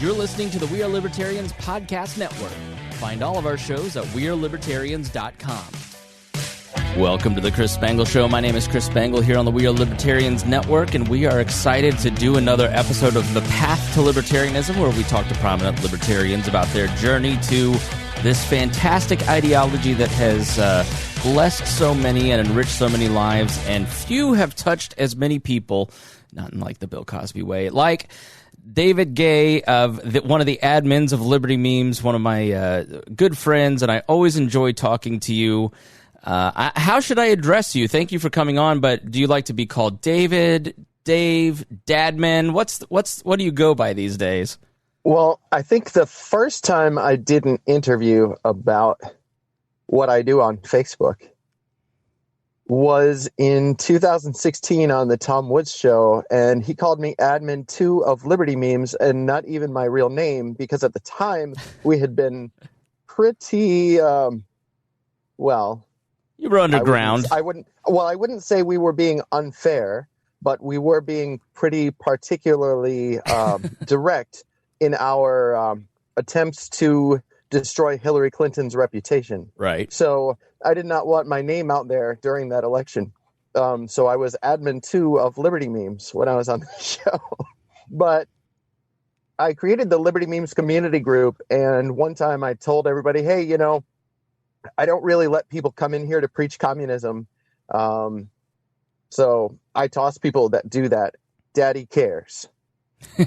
You're listening to the We Are Libertarians podcast network. Find all of our shows at wearelibertarians.com. Welcome to the Chris Spangle Show. My name is Chris Spangle here on the We Are Libertarians network, and we are excited to do another episode of The Path to Libertarianism, where we talk to prominent libertarians about their journey to this fantastic ideology that has blessed so many and enriched so many lives, and few have touched as many people, not in like the Bill Cosby way, like David Gay, one of the admins of Liberty Memes, one of my good friends, and I always enjoy talking to you. How should I address you? Thank you for coming on, but do you like to be called David, Dave, Dadman? What do you go by these days? Well, I think the first time I did an interview about what I do on Facebook was in 2016 on the Tom Woods show, and he called me admin 2 of Liberty Memes, and not even my real name, because at the time we had been pretty well, you were underground. I wouldn't say we were being unfair, but we were being pretty particularly direct in our attempts to destroy Hillary Clinton's reputation. Right. So I did not want my name out there during that election. So I was admin 2 of Liberty Memes when I was on the show. But I created the Liberty Memes community group, and one time I told everybody, hey, I don't really let people come in here to preach communism. So I toss people that do that. Daddy cares.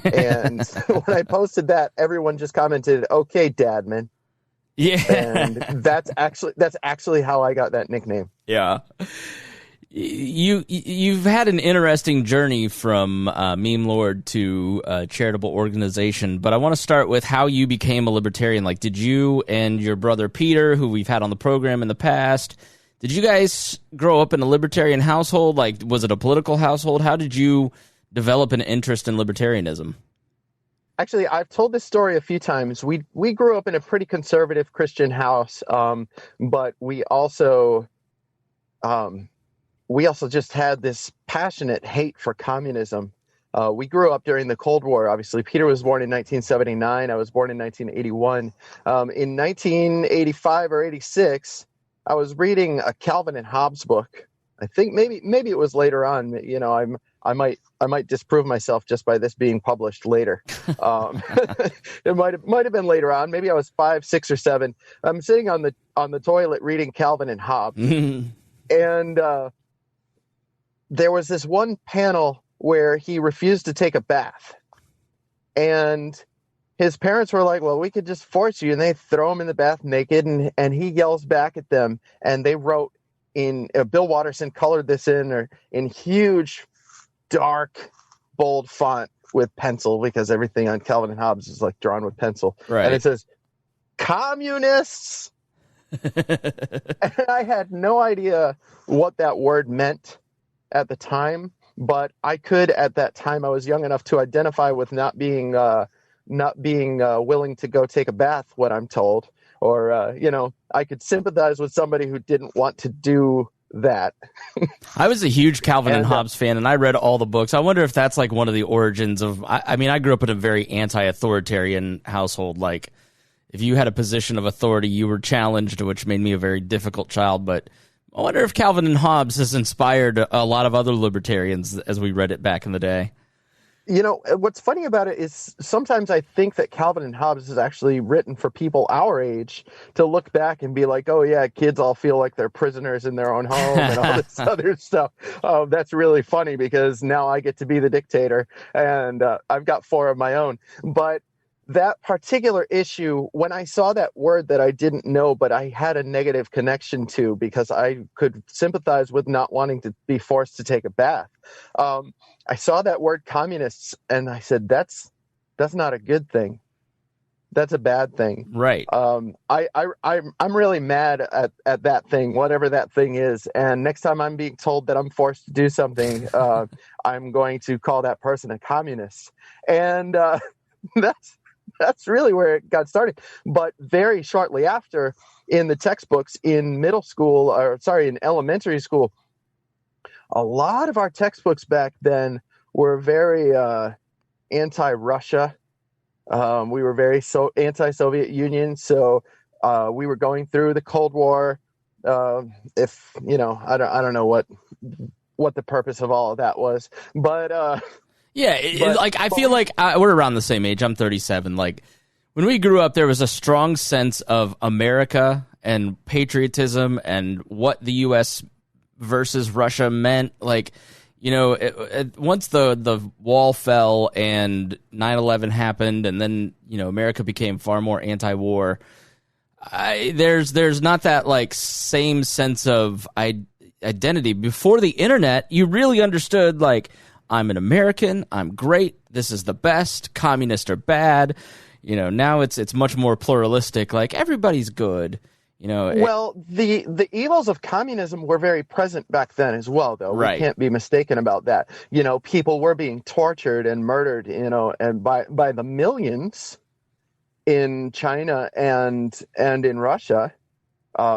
And when I posted that, everyone just commented, okay, Dadman. Yeah. And that's actually how I got that nickname. Yeah. You've had an interesting journey from meme lord to charitable organization, but I want to start with how you became a libertarian. Like, did you and your brother Peter, who we've had on the program in the past, did you guys grow up in a libertarian household? Like, was it a political household? How did you develop an interest in libertarianism? Actually, I've told this story a few times. We grew up in a pretty conservative Christian house, but we also just had this passionate hate for communism. We grew up during the Cold War, obviously. Peter was born in 1979. I was born in 1981. In 1985 or 86, I was reading a Calvin and Hobbes book. I think maybe it was later on. I might disprove myself just by this being published later. It might have been later on. Maybe I was 5, 6, or 7. I'm sitting on the toilet reading Calvin and Hobbes, and there was this one panel where he refused to take a bath, and his parents were like, "Well, we could just force you," and they throw him in the bath naked, and he yells back at them, and they wrote in Bill Watterson colored this in huge, dark, bold font with pencil, because everything on Calvin and Hobbes is like drawn with pencil. Right. And it says, "Communists." And I had no idea what that word meant at the time, but I could, at that time, I was young enough to identify with not being willing to go take a bath, what I'm told, or I could sympathize with somebody who didn't want to do that. I was a huge Calvin and Hobbes fan, and I read all the books. I wonder if that's like one of the origins of, I mean, I grew up in a very anti-authoritarian household. Like, if you had a position of authority, you were challenged, which made me a very difficult child. But I wonder if Calvin and Hobbes has inspired a lot of other libertarians as we read it back in the day. What's funny about it is sometimes I think that Calvin and Hobbes is actually written for people our age to look back and be like, oh, yeah, kids all feel like they're prisoners in their own home and all this other stuff. That's really funny because now I get to be the dictator, and I've got 4 of my own. But that particular issue, when I saw that word that I didn't know, but I had a negative connection to because I could sympathize with not wanting to be forced to take a bath. I saw that word communists, and I said, that's not a good thing. That's a bad thing. Right. I'm really mad at that thing, whatever that thing is. And next time I'm being told that I'm forced to do something, I'm going to call that person a communist. And that's really where it got started. But very shortly after, in the textbooks in in elementary school, a lot of our textbooks back then were very anti-Russia, We were very anti-Soviet Union, so we were going through the Cold War. If you know, I don't know what the purpose of all of that was, but yeah, like I feel like we're around the same age. I'm 37. Like when we grew up, there was a strong sense of America and patriotism and what the U.S. versus Russia meant. Like, you know, once the wall fell and 9/11 happened, and then, you know, America became far more anti-war, there's not that like same sense of identity. Before the internet, you really understood, like, I'm an American, I'm great, this is the best, communists are bad. You know, now it's much more pluralistic, like everybody's good. You know, well, the evils of communism were very present back then as well, though. Right. We can't be mistaken about that. You know, people were being tortured and murdered, you know, and by the millions in China and in Russia,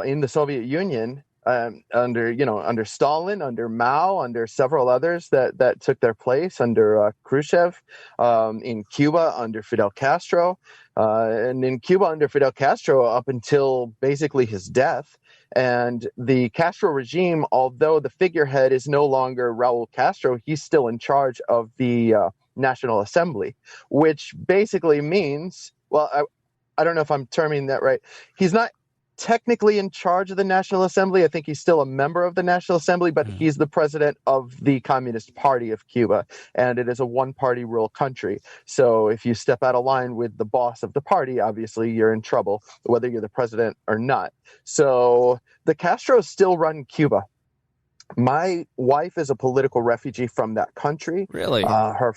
in the Soviet Union, under Stalin, under Mao, under several others that took their place, under Khrushchev, in Cuba under Fidel Castro, and in Cuba under Fidel Castro up until basically his death. And the Castro regime, although the figurehead is no longer Raul Castro, he's still in charge of the National Assembly, which basically means, well, I don't know if I'm terming that right. He's not technically in charge of the National Assembly. I think he's still a member of the National Assembly, but he's the president of the Communist Party of Cuba, and it is a one-party rule country. So if you step out of line with the boss of the party, obviously you're in trouble, whether you're the president or not. So the Castros still run Cuba. My wife is a political refugee from that country. Really? Her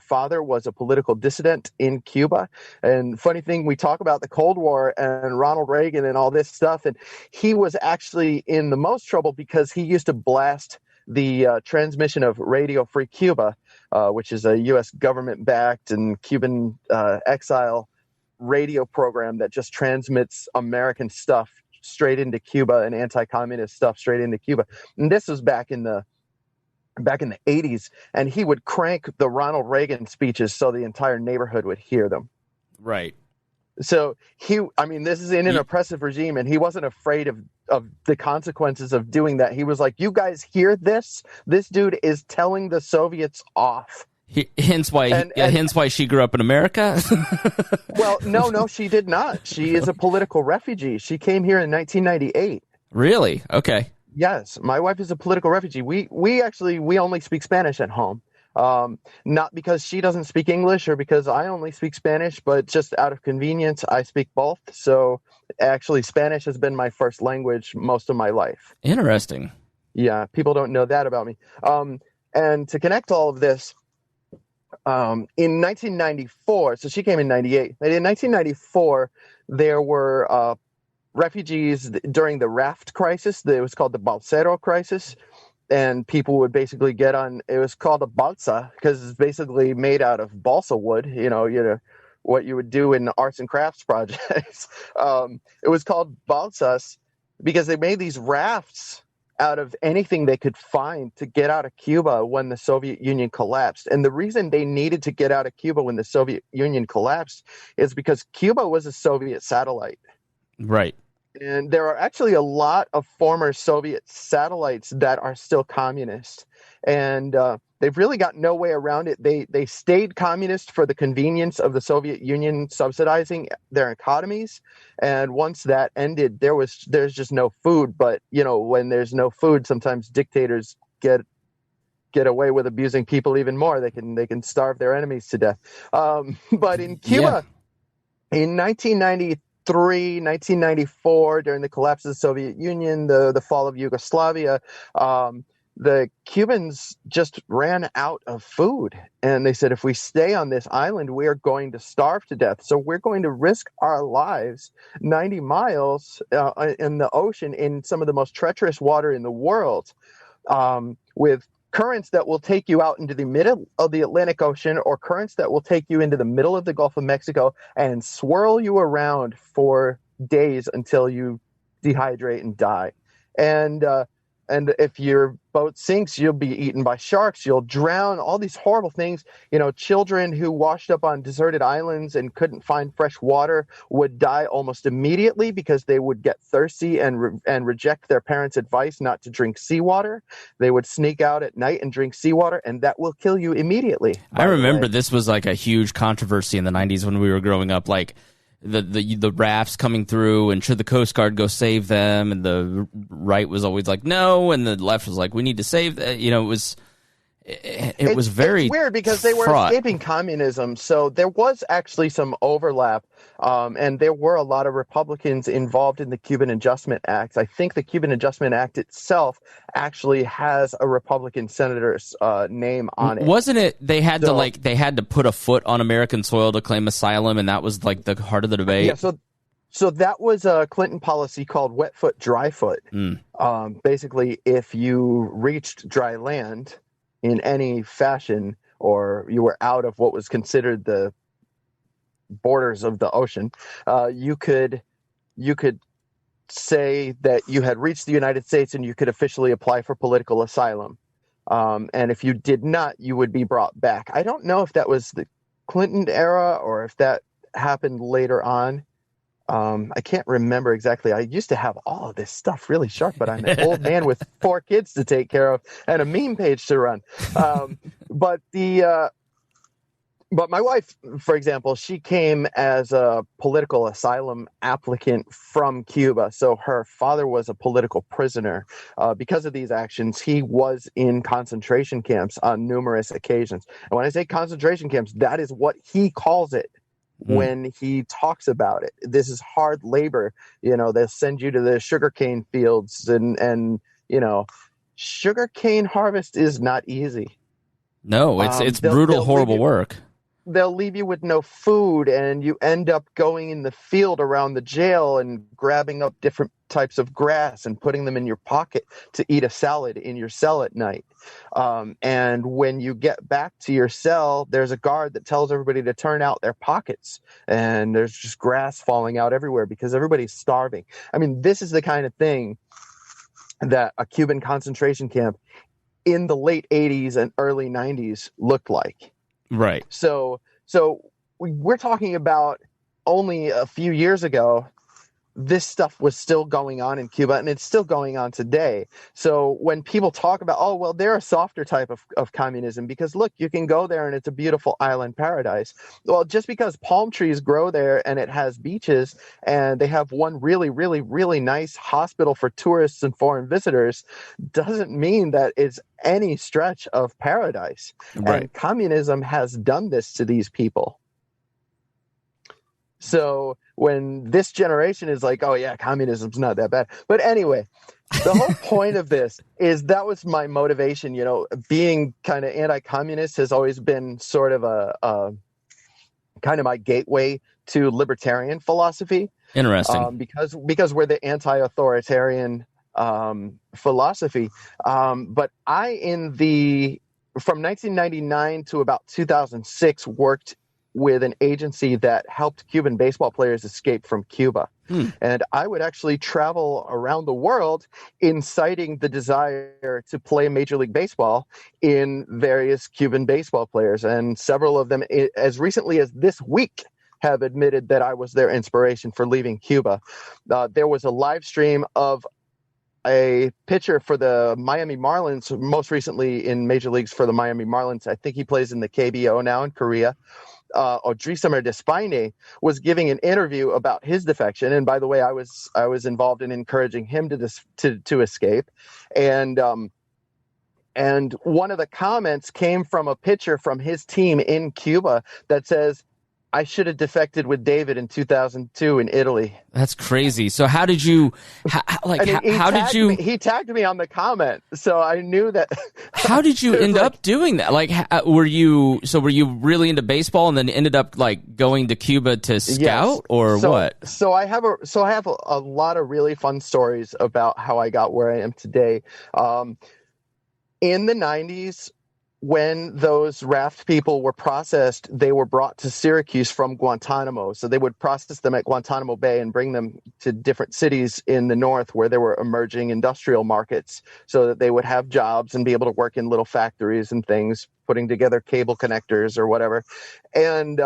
father was a political dissident in Cuba. And funny thing, we talk about the Cold War and Ronald Reagan and all this stuff, and he was actually in the most trouble because he used to blast the transmission of Radio Free Cuba, which is a U.S. government-backed and Cuban exile radio program that just transmits American stuff straight into Cuba and anti-communist stuff straight into Cuba. And this was back in the 80s, and he would crank the Ronald Reagan speeches so the entire neighborhood would hear them. Right. So this is in an oppressive regime, and he wasn't afraid of the consequences of doing that. He was like, you guys hear this? This dude is telling the Soviets off. Hence why she grew up in America. Well, no, she did not. She is a political refugee. She came here in 1998. Really? Okay. Yes, my wife is a political refugee. We only speak Spanish at home. Not because she doesn't speak English or because I only speak Spanish, but just out of convenience, I speak both. So actually, Spanish has been my first language most of my life. Interesting. Yeah, people don't know that about me. And to connect all of this, in 1994, so she came in 98. In 1994, there were refugees during the raft crisis. It was called the Balsero crisis. And people would basically get on, it was called a balsa because it's basically made out of balsa wood, you know, what you would do in arts and crafts projects. It was called balsas because they made these rafts out of anything they could find to get out of Cuba when the Soviet Union collapsed. And the reason they needed to get out of Cuba when the Soviet Union collapsed is because Cuba was a Soviet satellite. Right. And there are actually a lot of former Soviet satellites that are still communist. And they've really got no way around it. They stayed communist for the convenience of the Soviet Union subsidizing their economies. And once that ended, there's just no food. But, you know, when there's no food, sometimes dictators get away with abusing people even more. They can starve their enemies to death. But in Cuba, in 1993, 1994, during the collapse of the Soviet Union, the fall of Yugoslavia, the Cubans just ran out of food. And they said, if we stay on this island, we're going to starve to death. So we're going to risk our lives 90 miles in the ocean in some of the most treacherous water in the world, with currents that will take you out into the middle of the Atlantic Ocean, or currents that will take you into the middle of the Gulf of Mexico and swirl you around for days until you dehydrate and die. And and if your boat sinks, you'll be eaten by sharks, you'll drown, all these horrible things. Children who washed up on deserted islands and couldn't find fresh water would die almost immediately because they would get thirsty and reject their parents' advice not to drink seawater. They would sneak out at night and drink seawater, and that will kill you immediately. I remember this was like a huge controversy in the 90s when we were growing up, like the rafts coming through, and should the Coast Guard go save them? And the right was always like, no, and the left was like, we need to save them. It was very weird because they were escaping communism, so there was actually some overlap, and there were a lot of Republicans involved in the Cuban Adjustment Act. I think the Cuban Adjustment Act itself actually has a Republican senator's name on it. Wasn't it? They had to put a foot on American soil to claim asylum, and that was like the heart of the debate. Yeah, so that was a Clinton policy called wet foot, dry foot. Basically, if you reached dry land in any fashion, or you were out of what was considered the borders of the ocean, you could say that you had reached the United States and you could officially apply for political asylum. And if you did not, you would be brought back. I don't know if that was the Clinton era or if that happened later on. I can't remember exactly. I used to have all of this stuff really sharp, but I'm an old man with 4 kids to take care of and a meme page to run. But my wife, for example, she came as a political asylum applicant from Cuba. So her father was a political prisoner. Because of these actions, he was in concentration camps on numerous occasions. And when I say concentration camps, that is what he calls it. When he talks about it, this is hard labor. They'll send you to the sugarcane fields, and sugarcane harvest is not easy. No, it's brutal, horrible work. They'll leave you with no food, and you end up going in the field around the jail and grabbing up different types of grass and putting them in your pocket to eat a salad in your cell at night. And when you get back to your cell, there's a guard that tells everybody to turn out their pockets, and there's just grass falling out everywhere because everybody's starving. I mean, this is the kind of thing that a Cuban concentration camp in the late 80s and early 90s looked like. Right. So we're talking about only a few years ago, this stuff was still going on in Cuba, and it's still going on today. So when people talk about, oh, well, they're a softer type of communism because, look, you can go there and it's a beautiful island paradise. Well, just because palm trees grow there and it has beaches and they have one really, really, really nice hospital for tourists and foreign visitors doesn't mean that it's any stretch of paradise. Right. And communism has done this to these people. So when this generation is like, oh, yeah, communism's not that bad. But anyway, the whole point of this is that was my motivation. Being kind of anti-communist has always been sort of a kind of my gateway to libertarian philosophy. Interesting. Because we're the anti-authoritarian philosophy. But from 1999 to about 2006 worked with an agency that helped Cuban baseball players escape from Cuba. And I would actually travel around the world inciting the desire to play Major League Baseball in various Cuban baseball players. And several of them, as recently as this week, have admitted that I was their inspiration for leaving Cuba. There was a live stream of a pitcher for the Miami Marlins, most recently in Major Leagues for the Miami Marlins. I think he plays in the KBO now in Korea. Odrisamer Despaigne was giving an interview about his defection, and by the way, I was involved in encouraging him to escape, and one of the comments came from a pitcher from his team in Cuba that says, I should have defected with David in 2002 in Italy. That's crazy. So how did you, he tagged me on the comment. So I knew that. How did you end up doing that? Like, were you really into baseball and then ended up like going to Cuba to scout what? So I have a lot of really fun stories about how I got where I am today. In the 90s, when those raft people were processed, they were brought to Syracuse from Guantanamo. So they would process them at Guantanamo Bay and bring them to different cities in the north where there were emerging industrial markets so that they would have jobs and be able to work in little factories and things, putting together cable connectors or whatever. And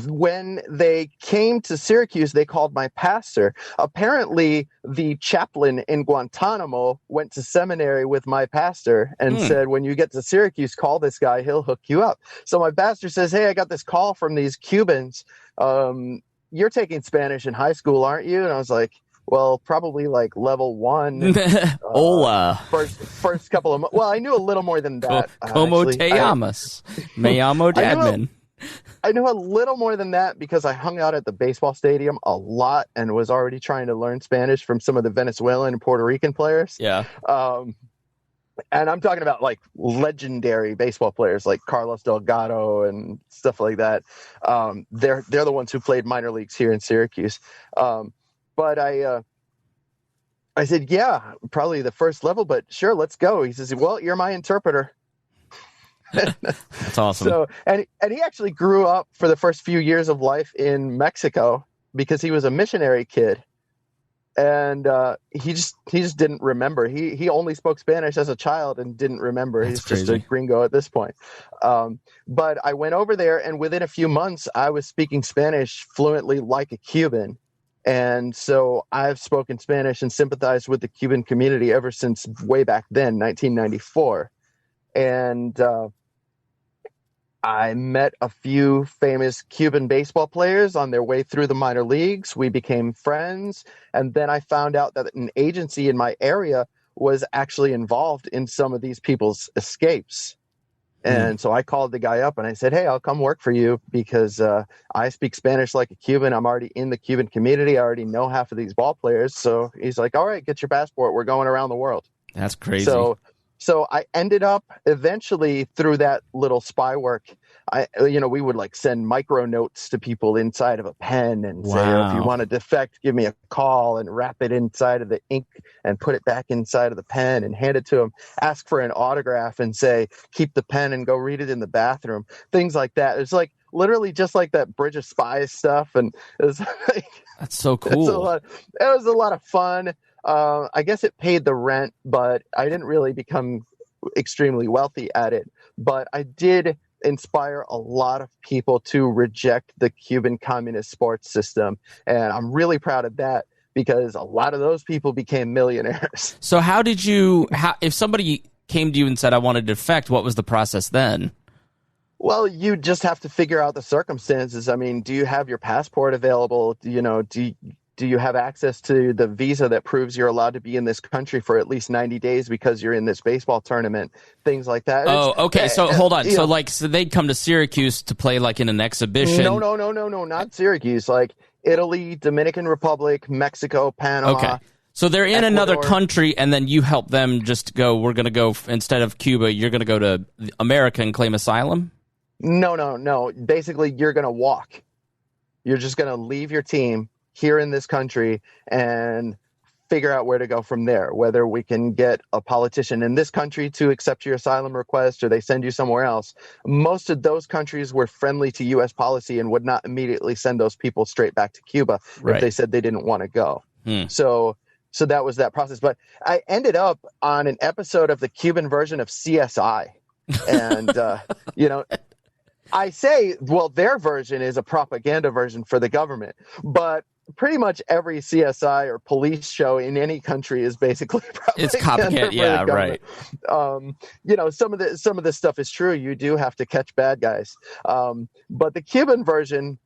when they came to Syracuse, they called my pastor. Apparently, the chaplain in Guantanamo went to seminary with my pastor and said, when you get to Syracuse, call this guy. He'll hook you up. So my pastor says, hey, I got this call from these Cubans. You're taking Spanish in high school, aren't you? And I was like, well, probably like level 1. Hola. First couple of months. Well, I knew a little more than that. Como te llamas? Me llamo Dadman. I knew a little more than that because I hung out at the baseball stadium a lot and was already trying to learn Spanish from some of the Venezuelan and Puerto Rican players. Yeah. And I'm talking about like legendary baseball players like Carlos Delgado and stuff like that. They're the ones who played minor leagues here in Syracuse. But I said, yeah, probably the first level, but sure, let's go. He says, well, you're my interpreter. That's awesome. So, and he actually grew up for the first few years of life in Mexico because he was a missionary kid, and he just didn't remember. He only spoke Spanish as a child and didn't remember. That's He's crazy. Just a gringo at this point. But I went over there, and within a few months, I was speaking Spanish fluently like a Cuban. And so I've spoken Spanish and sympathized with the Cuban community ever since way back then, 1994. And I met a few famous Cuban baseball players on their way through the minor leagues. We became friends. And then I found out that an agency in my area was actually involved in some of these people's escapes. And so I called the guy up and I said, hey, I'll come work for you because I speak Spanish like a Cuban. I'm already in the Cuban community. I already know half of these ball players. So he's like, all right, get your passport. We're going around the world. That's crazy. So I ended up eventually through that little spy work, we would like send micro notes to people inside of a pen and say, if you want to defect, give me a call, and wrap it inside of the ink and put it back inside of the pen and hand it to them, ask for an autograph and say, keep the pen and go read it in the bathroom. Things like that. It's like literally just like that Bridge of Spies stuff. And it was like, that's so cool. It was a lot of fun. I guess it paid the rent, but I didn't really become extremely wealthy at it. But I did inspire a lot of people to reject the Cuban communist sports system. And I'm really proud of that because a lot of those people became millionaires. So if somebody came to you and said, I wanted to defect, what was the process then? Well, you just have to figure out the circumstances. I mean, do you have your passport available? Do you have access to the visa that proves you're allowed to be in this country for at least 90 days because you're in this baseball tournament? Things like that. Oh, okay. So hold on. So they'd come to Syracuse to play like in an exhibition. No, not Syracuse. Like Italy, Dominican Republic, Mexico, Panama. Okay. So they're in another country, and then you help them just go, we're going to go, instead of Cuba, you're going to go to America and claim asylum? No. Basically, you're going to walk. You're just going to leave your team here in this country and figure out where to go from there, whether we can get a politician in this country to accept your asylum request or they send you somewhere else. Most of those countries were friendly to U.S. policy and would not immediately send those people straight back to Cuba if they said they didn't want to go. So that was that process. But I ended up on an episode of the Cuban version of CSI. And, I say, well, their version is a propaganda version for the government, but pretty much every CSI or police show in any country is basically propaganda. It's copycat, yeah, right. Some of this stuff is true. You do have to catch bad guys, but the Cuban version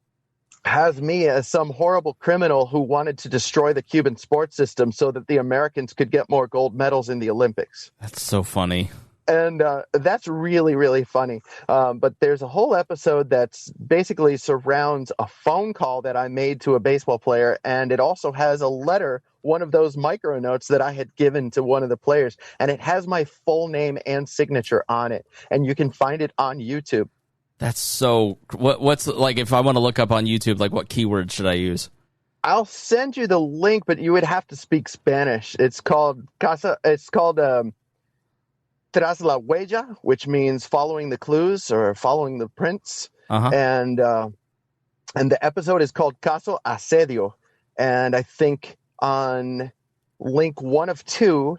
has me as some horrible criminal who wanted to destroy the Cuban sports system so that the Americans could get more gold medals in the Olympics. That's so funny. And that's really, really funny. But there's a whole episode that's basically surrounds a phone call that I made to a baseball player. And it also has a letter, one of those micro notes that I had given to one of the players. And it has my full name and signature on it. And you can find it on YouTube. That's so... What's like, if I want to look up on YouTube, like what keywords should I use? I'll send you the link, but you would have to speak Spanish. It's called Tras la huella, which means following the clues or following the prints. Uh-huh. And the episode is called Caso Asedio. And I think on link 1 of 2,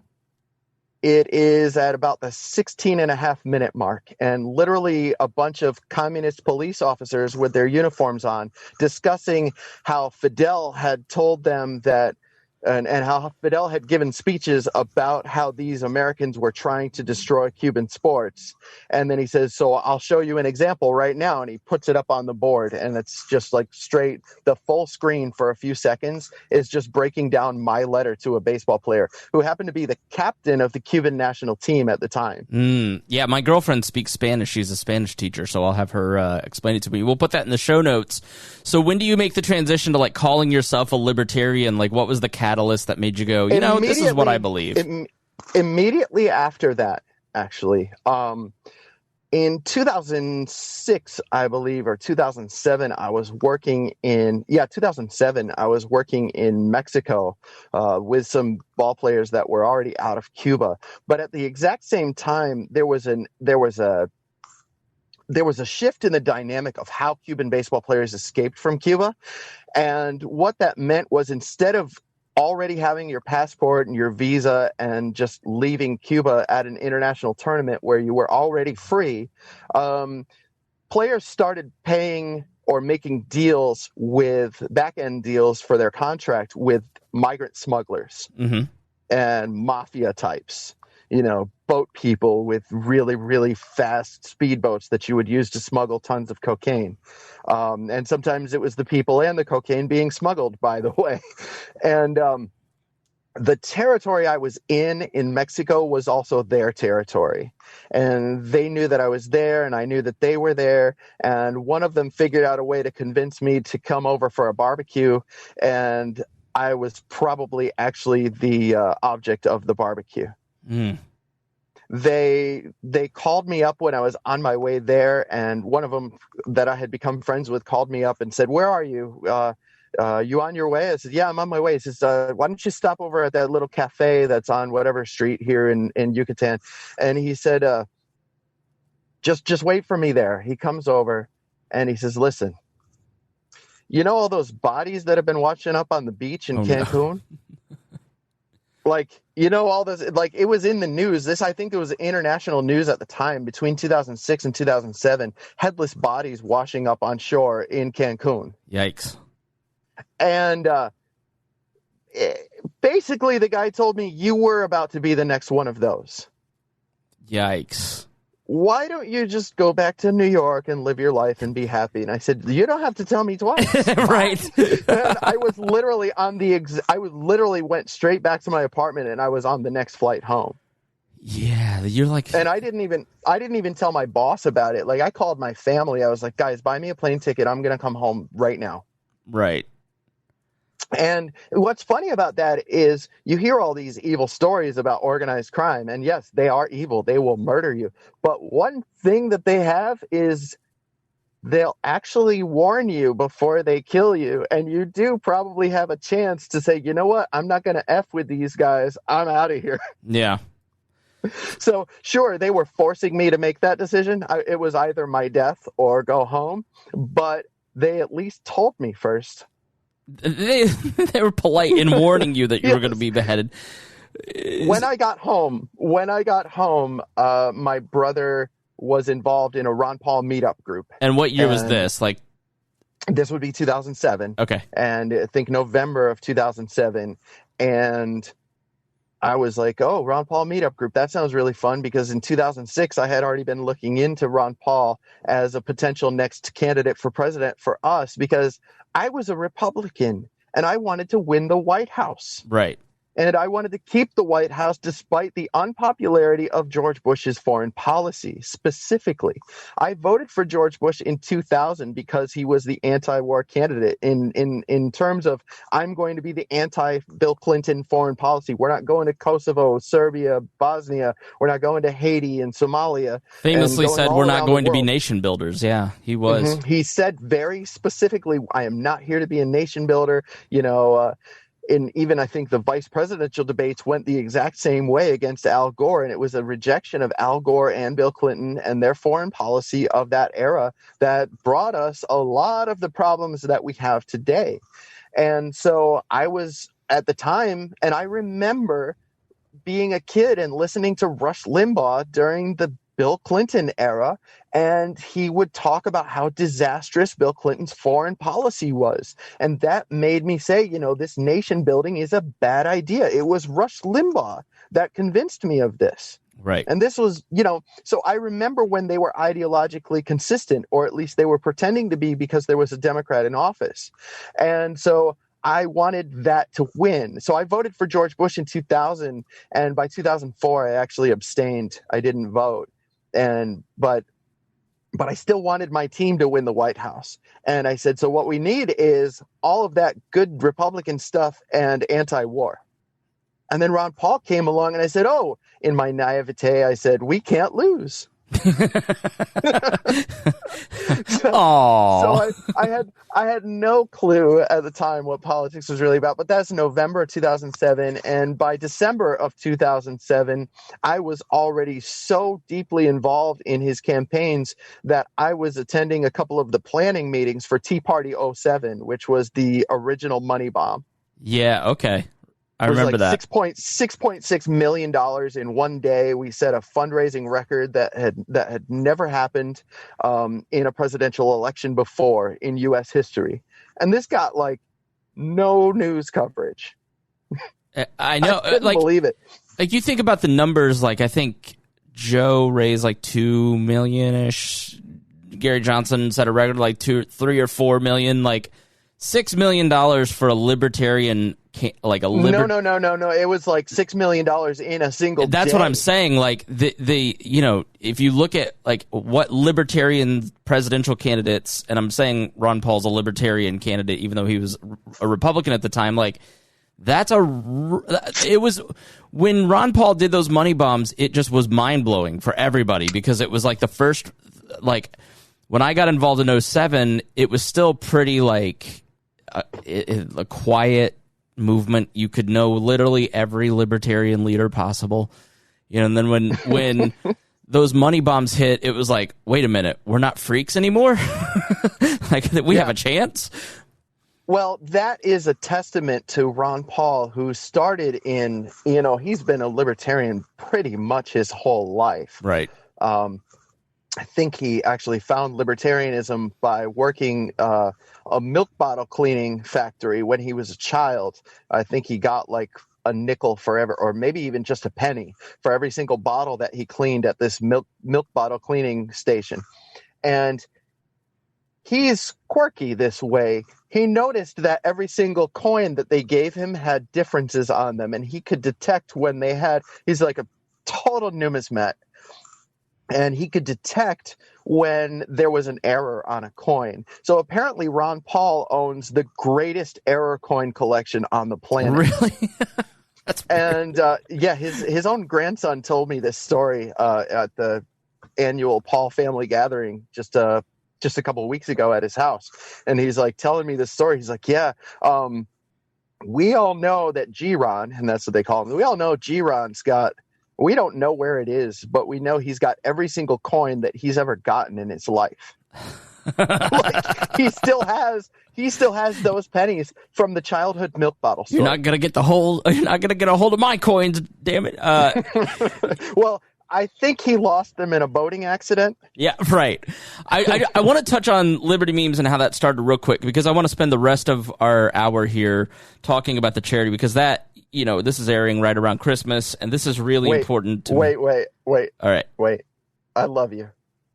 it is at about the 16.5-minute mark. And literally a bunch of communist police officers with their uniforms on discussing how Fidel had told them that, and how Fidel had given speeches about how these Americans were trying to destroy Cuban sports. And then he says, so I'll show you an example right now. And he puts it up on the board, and it's just like straight, the full screen for a few seconds is just breaking down my letter to a baseball player who happened to be the captain of the Cuban national team at the time. Yeah, my girlfriend speaks Spanish. She's a Spanish teacher, so I'll have her explain it to me. We'll put that in the show notes. So when do you make the transition to like calling yourself a libertarian? Like, what was the catalyst that made you go, this is what I believe? Immediately after that, actually. In 2006, I believe, or 2007, I was working in 2007, I was working in Mexico with some ball players that were already out of Cuba. But at the exact same time, there was a shift in the dynamic of how Cuban baseball players escaped from Cuba. And what that meant was, instead of already having your passport and your visa and just leaving Cuba at an international tournament where you were already free, players started paying or making deals with back-end deals for their contract with migrant smugglers and mafia types, boat people with really, really fast speedboats that you would use to smuggle tons of cocaine. And sometimes it was the people and the cocaine being smuggled, by the way. And the territory I was in Mexico was also their territory. And they knew that I was there, and I knew that they were there. And one of them figured out a way to convince me to come over for a barbecue. And I was probably actually the object of the barbecue. They called me up when I was on my way there, and one of them that I had become friends with called me up and said, "Where are you? You on your way?" I said, "Yeah, I'm on my way." He says, "Why don't you stop over at that little cafe that's on whatever street here in Yucatan?" And he said, just wait for me there." He comes over and he says, "Listen, all those bodies that have been washing up on the beach in Cancun?" Like, all this, like, it was in the news. I think it was international news at the time, between 2006 and 2007, headless bodies washing up on shore in Cancun. Yikes. And basically the guy told me, "You were about to be the next one of those. Yikes. Why don't you just go back to New York and live your life and be happy?" And I said, "You don't have to tell me twice." Right. And I was literally went straight back to my apartment, and I was on the next flight home. Yeah, you're like, and I didn't even tell my boss about it. Like, I called my family. I was like, "Guys, buy me a plane ticket. I'm going to come home right now." Right. And what's funny about that is you hear all these evil stories about organized crime, and yes, they are evil. They will murder you. But one thing that they have is they'll actually warn you before they kill you. And you do probably have a chance to say, "You know what? I'm not going to F with these guys. I'm out of here." Yeah. So sure, they were forcing me to make that decision. It was either my death or go home, but they at least told me first. They were polite in warning you that you were going to be beheaded. When I got home, my brother was involved in a Ron Paul meetup group. And what year was this? Like, this would be 2007. Okay. And I think November of 2007. And I was like, "Oh, Ron Paul meetup group. That sounds really fun," because in 2006, I had already been looking into Ron Paul as a potential next candidate for president for us, because I was a Republican and I wanted to win the White House. Right. And I wanted to keep the White House despite the unpopularity of George Bush's foreign policy. Specifically, I voted for George Bush in 2000 because he was the anti-war candidate in terms of, I'm going to be the anti-Bill Clinton foreign policy. We're not going to Kosovo, Serbia, Bosnia. We're not going to Haiti and Somalia. Famously said, "We're not going to be nation builders." Yeah, he was. He said very specifically, "I am not here to be a nation builder." even I think the vice presidential debates went the exact same way against Al Gore, and it was a rejection of Al Gore and Bill Clinton and their foreign policy of that era that brought us a lot of the problems that we have today. And so I was at the time, and I remember being a kid and listening to Rush Limbaugh during the Bill Clinton era, and he would talk about how disastrous Bill Clinton's foreign policy was. And that made me say, this nation building is a bad idea. It was Rush Limbaugh that convinced me of this. Right. And this was, so I remember when they were ideologically consistent, or at least they were pretending to be, because there was a Democrat in office. And so I wanted that to win. So I voted for George Bush in 2000. And by 2004, I actually abstained. I didn't vote. But I still wanted my team to win the White House. And I said, so what we need is all of that good Republican stuff and anti-war. And then Ron Paul came along, and I said, in my naivete, I said, we can't lose. So I had no clue at the time what politics was really about, but that's November of 2007, and by December of 2007 I was already so deeply involved in his campaigns that I was attending a couple of the planning meetings for Tea Party 07, which was the original money bomb. Yeah, okay. I remember that. $6.6 million in one day. We set a fundraising record that had never happened in a presidential election before in U.S. history. And this got no news coverage. I know. I couldn't believe it. You think about the numbers. I think Joe raised $2 million-ish. Gary Johnson set a record $3 or $4 million. $6 million for a libertarian. No. It was $6 million in a single That's day. what I'm saying. If you look at what libertarian presidential candidates, and I'm saying Ron Paul's a libertarian candidate, even though he was a Republican at the time. It was when Ron Paul did those money bombs. It just was mind blowing for everybody, because it was the first. When I got involved in 07, it was still pretty a quiet movement. You could know literally every libertarian leader possible, and then when those money bombs hit, it was wait a minute, we're not freaks anymore. We have a chance. Well, that is a testament to Ron Paul, who started in, he's been a libertarian pretty much his whole life. Right. I think he actually found libertarianism by working a milk bottle cleaning factory when he was a child. I think he got a nickel forever, or maybe even just a penny for every single bottle that he cleaned at this milk bottle cleaning station. And he's quirky this way. He noticed that every single coin that they gave him had differences on them, and he could detect when they had, he's like a total numismat. And he could detect when there was an error on a coin. So apparently Ron Paul owns the greatest error coin collection on the planet. Really? That's weird. And his own grandson told me this story at the annual Paul family gathering just a couple of weeks ago at his house. And he's telling me this story. He's we all know that G-Ron, and that's what they call him, we all know G-Ron's got, we don't know where it is, but we know he's got every single coin that he's ever gotten in his life. He still has those pennies from the childhood milk bottle store. You're not gonna get a hold of my coins, damn it. Well, I think he lost them in a boating accident. Yeah, right. I want to touch on Liberty Memes and how that started real quick, because I want to spend the rest of our hour here talking about the charity, because that, this is airing right around Christmas, and this is really important to me. Wait. All right. Wait. I love you,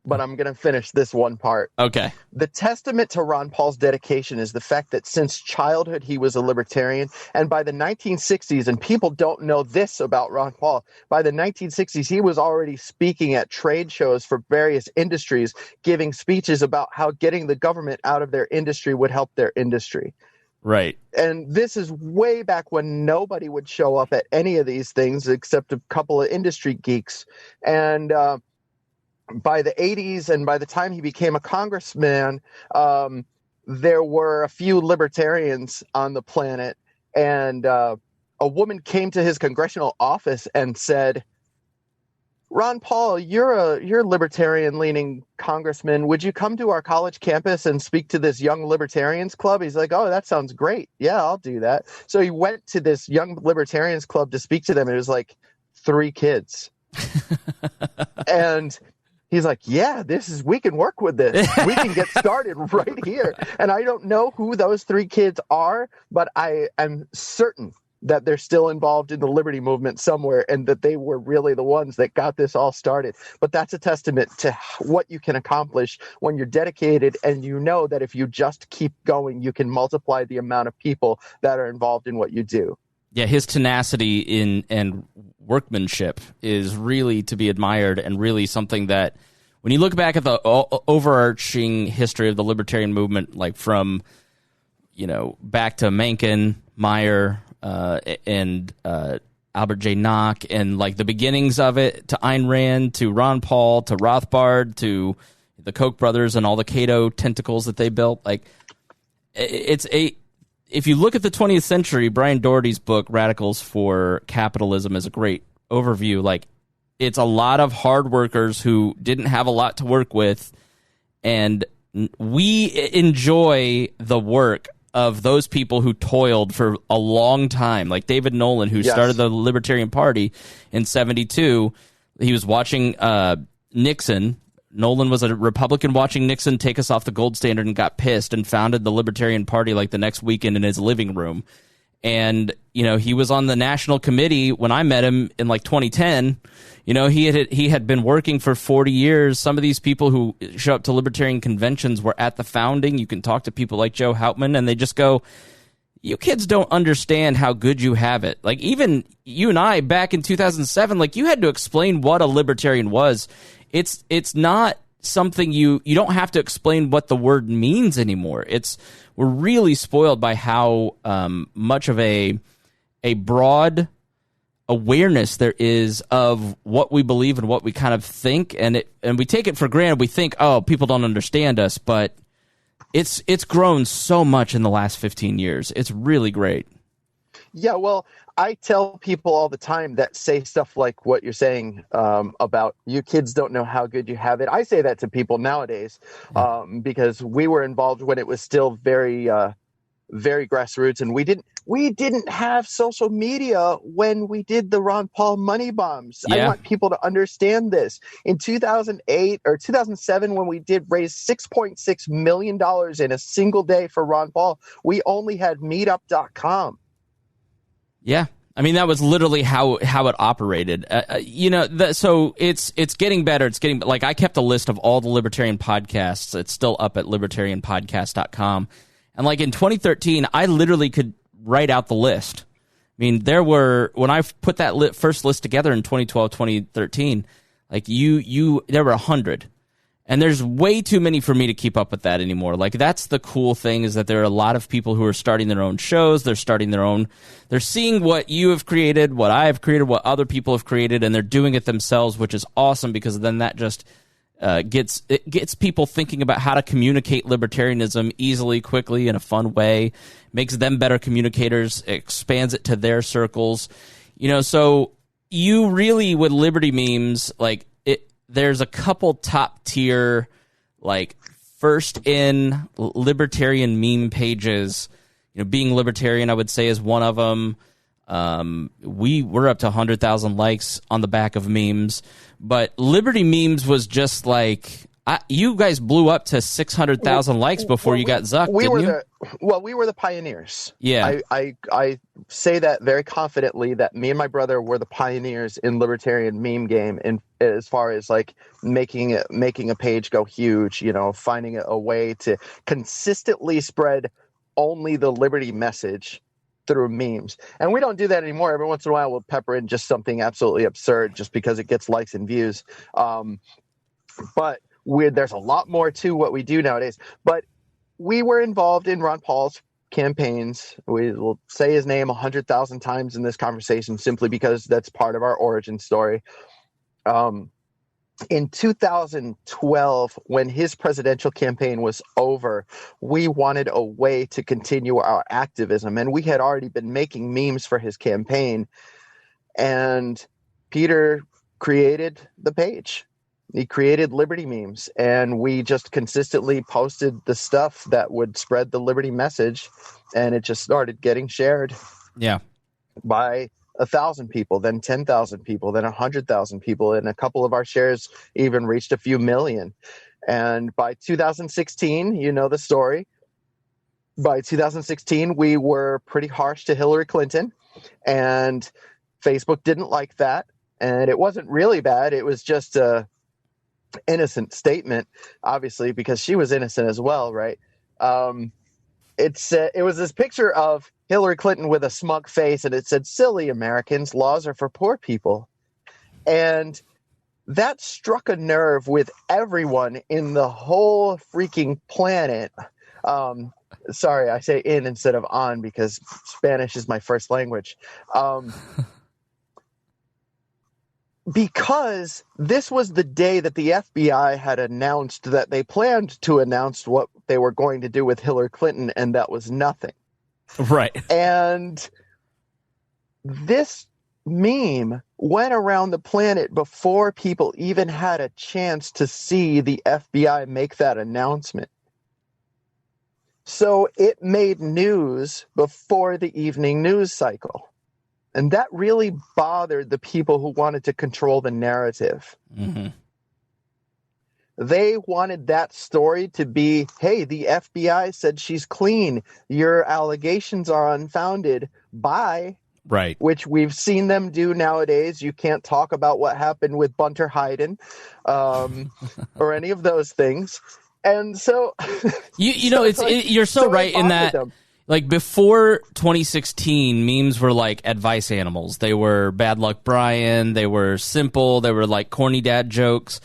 but I'm going to finish this one part. Okay. The testament to Ron Paul's dedication is the fact that since childhood he was a libertarian, and by the 1960s, and people don't know this about Ron Paul, by the 1960s he was already speaking at trade shows for various industries, giving speeches about how getting the government out of their industry would help their industry. Right. And this is way back when nobody would show up at any of these things except a couple of industry geeks. And by the 80s, and by the time he became a congressman, there were a few libertarians on the planet. and a woman came to his congressional office and said, Ron Paul, you're a libertarian-leaning congressman. Would you come to our college campus and speak to this Young Libertarians Club? He's like, oh, that sounds great. Yeah, I'll do that. So he went to this Young Libertarians Club to speak to them. It was like 3 kids. And he's like, yeah, we can work with this. We can get started right here. And I don't know who those 3 kids are, but I am certain that they're still involved in the liberty movement somewhere, and that they were really the ones that got this all started. But that's a testament to what you can accomplish when you're dedicated, and you know that if you just keep going, you can multiply the amount of people that are involved in what you do. Yeah, his tenacity and workmanship is really to be admired, and really something that, when you look back at the overarching history of the libertarian movement, like from, back to Mencken, Meyer, and Albert J. Nock, and like the beginnings of it, to Ayn Rand, to Ron Paul, to Rothbard, to the Koch brothers and all the Cato tentacles that they built. Like, if you look at the 20th century, Brian Doherty's book, Radicals for Capitalism, is a great overview. Like, it's a lot of hard workers who didn't have a lot to work with, and we enjoy the work of those people who toiled for a long time, like David Nolan, who started the Libertarian Party in 1972. He was watching Nixon. Nolan was a Republican watching Nixon take us off the gold standard and got pissed and founded the Libertarian Party like the next weekend in his living room. And, he was on the national committee when I met him in like 2010. He had been working for 40 years. Some of these people who show up to libertarian conventions were at the founding. You can talk to people like Joe Houtman, and they just go, you kids don't understand how good you have it. Like, even you and I back in 2007, like, you had to explain what a libertarian was. It's not something you don't have to explain what the word means anymore. We're really spoiled by how much of a broad awareness there is of what we believe and what we kind of think, and we take it for granted. We think, oh, people don't understand us, but it's grown so much in the last 15 years. It's really great. Yeah, well, I tell people all the time that say stuff like what you're saying about you kids don't know how good you have it. I say that to people nowadays because we were involved when it was still very, very grassroots, and we didn't have social media when we did the Ron Paul money bombs. Yeah. I want people to understand this. In 2008 or 2007, when we did raise $6.6 million in a single day for Ron Paul, we only had meetup.com. Yeah, I mean, that was literally how it operated. So it's getting better. It's getting, like, I kept a list of all the libertarian podcasts. It's still up at libertarianpodcast.com. And like in 2013, I literally could write out the list. I mean, when I put that first list together in 2012, 2013, like there were 100. And there's way too many for me to keep up with that anymore. Like, that's the cool thing, is that there are a lot of people who are starting their own shows. They're seeing what you have created, what I have created, what other people have created, and they're doing it themselves, which is awesome, because then that just gets people thinking about how to communicate libertarianism easily, quickly, in a fun way, makes them better communicators, expands it to their circles. So you really, with liberty memes, like, there's a couple top tier, like, first in libertarian meme pages. Being Libertarian, I would say, is one of them. We're up to 100,000 likes on the back of memes, but Liberty Memes was just like, you guys blew up to 600,000 likes before you got zucked, didn't you? We were the pioneers. Yeah. I say that very confidently, that me and my brother were the pioneers in libertarian meme game, and as far as like making a page go huge, finding a way to consistently spread only the liberty message through memes. And we don't do that anymore. Every once in a while, we'll pepper in just something absolutely absurd just because it gets likes and views. But there's a lot more to what we do nowadays. But we were involved in Ron Paul's campaigns. We will say his name 100,000 times in this conversation simply because that's part of our origin story. In 2012, when his presidential campaign was over, we wanted a way to continue our activism, and we had already been making memes for his campaign. And Peter created the page. He created Liberty Memes, and we just consistently posted the stuff that would spread the Liberty message, and it just started getting shared. Yeah. By 1,000 people, then 10,000 people, then 100,000 people, and a couple of our shares even reached a few million. And by 2016, you know the story. By 2016, we were pretty harsh to Hillary Clinton, and Facebook didn't like that. And it wasn't really bad. It was just a innocent statement, obviously, because she was innocent as well, right? It was this picture of Hillary Clinton with a smug face, and it said, "Silly Americans, laws are for poor people." And that struck a nerve with everyone in the whole freaking planet. Sorry, I say in instead of on because Spanish is my first language. Because this was the day that the FBI had announced that they planned to announce what they were going to do with Hillary Clinton, and that was nothing. Right. And this meme went around the planet before people even had a chance to see the FBI make that announcement. So it made news before the evening news cycle. And that really bothered the people who wanted to control the narrative. Mm-hmm. They wanted that story to be, hey, the FBI said she's clean. Your allegations are unfounded. Bye. Right. Which we've seen them do nowadays. You can't talk about what happened with Bunter Hyden or any of those things. And so... you're so right in that... Like, before 2016, memes were like advice animals. They were Bad Luck Brian. They were simple. They were like corny dad jokes.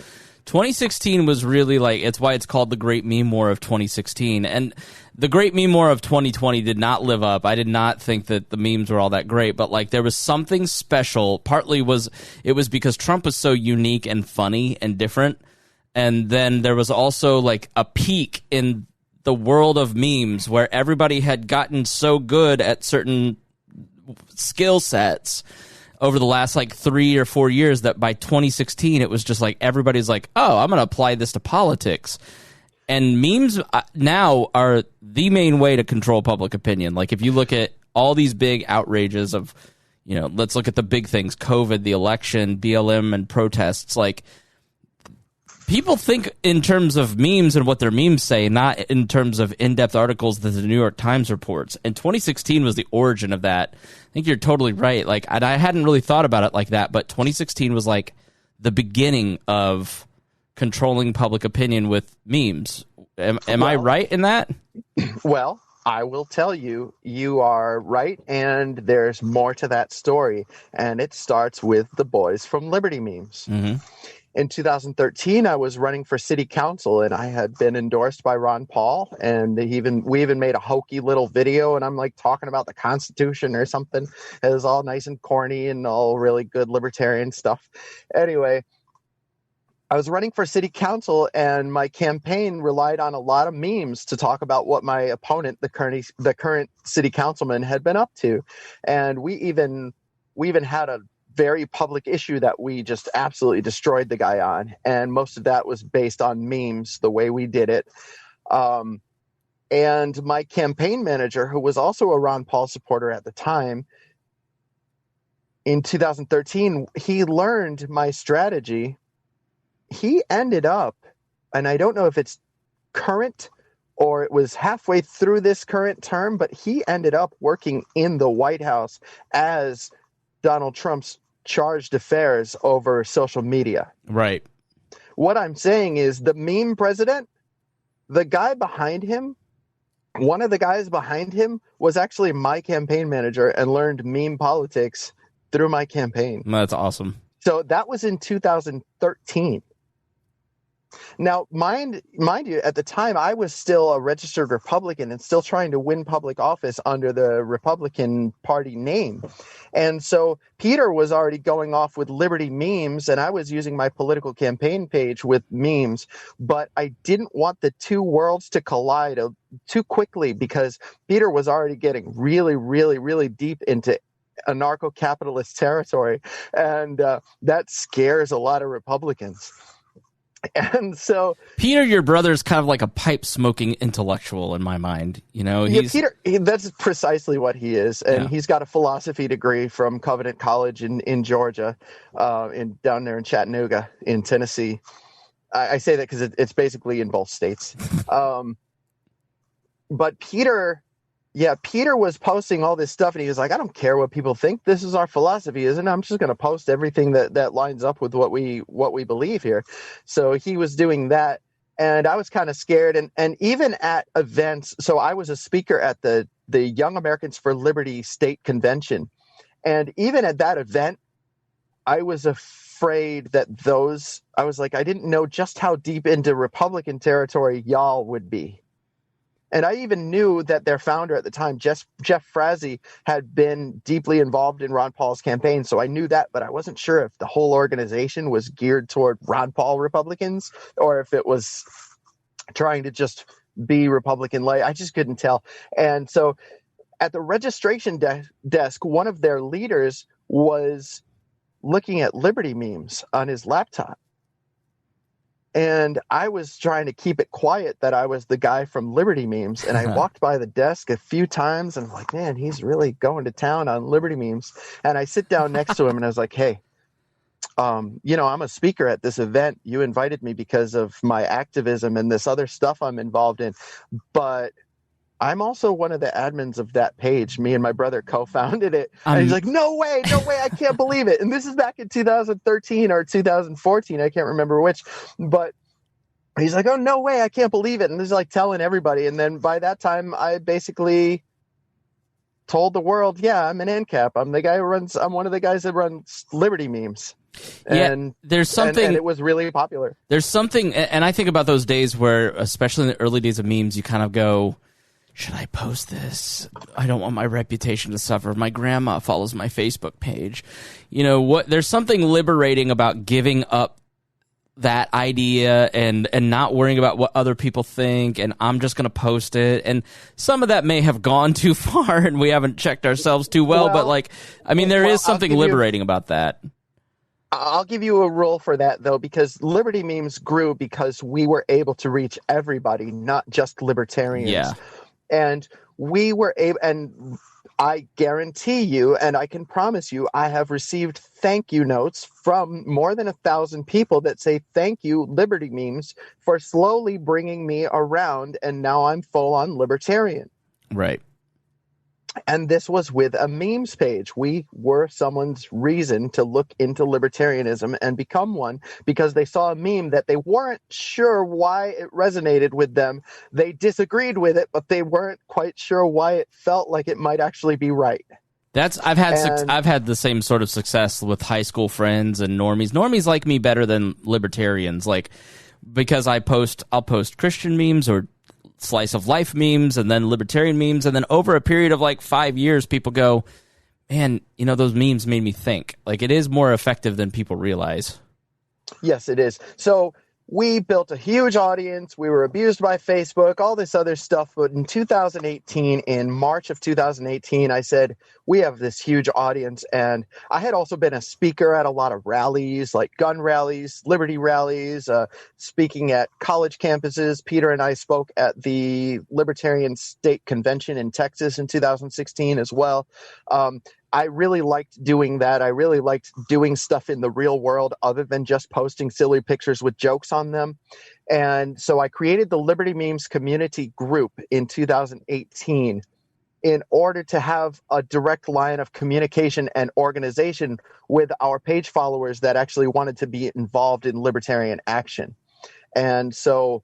2016 was really like, it's why it's called the Great Meme War of 2016. And the Great Meme War of 2020 did not live up. I did not think that the memes were all that great, but like there was something special. Partly it was because Trump was so unique and funny and different. And then there was also like a peak in the world of memes where everybody had gotten so good at certain skill sets over the last like 3 or 4 years that by 2016 it was just like everybody's like, oh, I'm going to apply this to politics. And memes now are the main way to control public opinion. Like if you look at all these big outrages of, let's look at the big things, COVID, the election, BLM, and protests, like people think in terms of memes and what their memes say, not in terms of in-depth articles that the New York Times reports. And 2016 was the origin of that. I think you're totally right. Like, I hadn't really thought about it like that, but 2016 was like the beginning of controlling public opinion with memes. Am I right in that? Well, I will tell you, you are right, and there's more to that story. And it starts with the boys from Liberty Memes. Mm-hmm. In 2013, I was running for city council, and I had been endorsed by Ron Paul, and we even made a hokey little video, and I'm like talking about the Constitution or something. It was all nice and corny and all really good libertarian stuff. Anyway, I was running for city council, and my campaign relied on a lot of memes to talk about what my opponent, the current city councilman, had been up to. And we even had a very public issue that we just absolutely destroyed the guy on. And most of that was based on memes, the way we did it. And my campaign manager, who was also a Ron Paul supporter at the time, in 2013, he learned my strategy. He ended up, and I don't know if it's current or it was halfway through this current term, but he ended up working in the White House as Donald Trump's charged affairs over social media. Right. What I'm saying is the meme president, the guy behind him, one of the guys behind him was actually my campaign manager and learned meme politics through my campaign. That's awesome. So that was in 2013. Now, mind you, at the time, I was still a registered Republican and still trying to win public office under the Republican Party name. And so Peter was already going off with Liberty memes, and I was using my political campaign page with memes. But I didn't want the two worlds to collide too quickly, because Peter was already getting really, really, really deep into anarcho-capitalist territory. And that scares a lot of Republicans. And so Peter, your brother's kind of like a pipe smoking intellectual in my mind. You know, that's precisely what he is. And he's got a philosophy degree from Covenant College in Georgia, down there in Chattanooga in Tennessee. I say that because it's basically in both states. But Peter was posting all this stuff, and he was like, I don't care what people think. This is our philosophy, isn't it? I'm just going to post everything that lines up with what we believe here. So he was doing that, and I was kind of scared. And even at events, so I was a speaker at the Young Americans for Liberty State Convention. And even at that event, I was afraid that I was like, I didn't know just how deep into Republican territory y'all would be. And I even knew that their founder at the time, Jeff Frazee, had been deeply involved in Ron Paul's campaign. So I knew that, but I wasn't sure if the whole organization was geared toward Ron Paul Republicans or if it was trying to just be Republican light. I just couldn't tell. And so at the registration desk, one of their leaders was looking at Liberty memes on his laptop. And I was trying to keep it quiet that I was the guy from Liberty memes. And I walked by the desk a few times and I'm like, man, he's really going to town on Liberty memes. And I sit down next to him and I was like, hey, I'm a speaker at this event. You invited me because of my activism and this other stuff I'm involved in. But I'm also one of the admins of that page. Me and my brother co-founded it. And he's like, no way, I can't believe it. And this is back in 2013 or 2014. I can't remember which. But he's like, oh, no way, I can't believe it. And he's like telling everybody. And then by that time, I basically told the world, yeah, I'm an ANCAP. I'm one of the guys that runs Liberty memes. And there's something, and it was really popular. There's something, and I think about those days where, especially in the early days of memes, you kind of go, should I post this? I don't want my reputation to suffer. My grandma follows my Facebook page. You know what? There's something liberating about giving up that idea and not worrying about what other people think, and I'm just going to post it. And some of that may have gone too far, and we haven't checked ourselves too well. But there is something liberating about that. I'll give you a rule for that, though, because Liberty memes grew because we were able to reach everybody, not just libertarians. Yeah. And we were able, and I guarantee you, and I can promise you, I have received thank you notes from more than 1,000 people that say, thank you, Liberty memes, for slowly bringing me around. And now I'm full on libertarian. Right. And this was with a memes page. We were someone's reason to look into libertarianism and become one because they saw a meme that they weren't sure why it resonated with them. They disagreed with it, but they weren't quite sure why it felt like it might actually be right. I've had the same sort of success with high school friends and normies. Normies like me better than libertarians, because I'll post Christian memes or slice of life memes and then libertarian memes, and then over a period of 5 years people go, man, those memes made me think. It is more effective than people realize. Yes, it is. So we built a huge audience. We were abused by Facebook, all this other stuff. But in 2018, in March of 2018, I said, we have this huge audience. And I had also been a speaker at a lot of rallies, like gun rallies, liberty rallies, speaking at college campuses. Peter and I spoke at the Libertarian State Convention in Texas in 2016 as well. I really liked doing that. I really liked doing stuff in the real world other than just posting silly pictures with jokes on them. And so I created the Liberty Memes community group in 2018 in order to have a direct line of communication and organization with our page followers that actually wanted to be involved in libertarian action. And so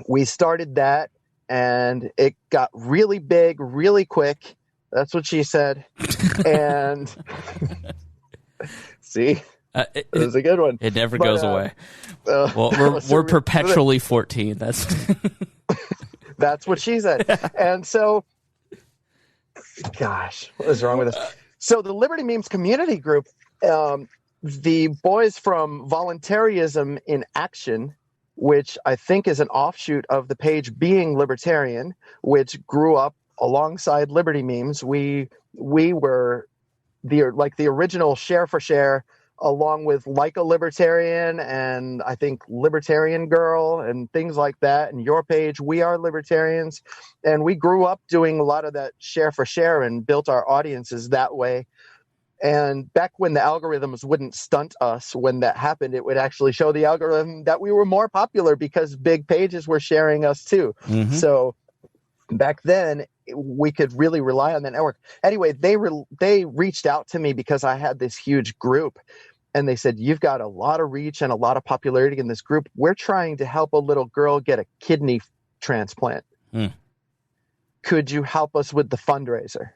we started that, and it got really big, really quick. That's what she said. And see, It was a good one. It never goes away. Well, we're perpetually 14. That's what she said. And so, gosh, what is wrong with us? So the Liberty Memes community group, the boys from Voluntarism in Action, which I think is an offshoot of the page Being Libertarian, which grew up alongside Liberty Memes. We were the original Share for Share, along with Like a Libertarian and I think Libertarian Girl and things like that. And your page, We Are Libertarians. And we grew up doing a lot of that Share for Share and built our audiences that way. And back when the algorithms wouldn't stunt us when that happened, it would actually show the algorithm that we were more popular because big pages were sharing us too. Mm-hmm. So back then, we could really rely on that network. Anyway, they reached out to me because I had this huge group. And they said, you've got a lot of reach and a lot of popularity in this group. We're trying to help a little girl get a kidney transplant. Mm. Could you help us with the fundraiser?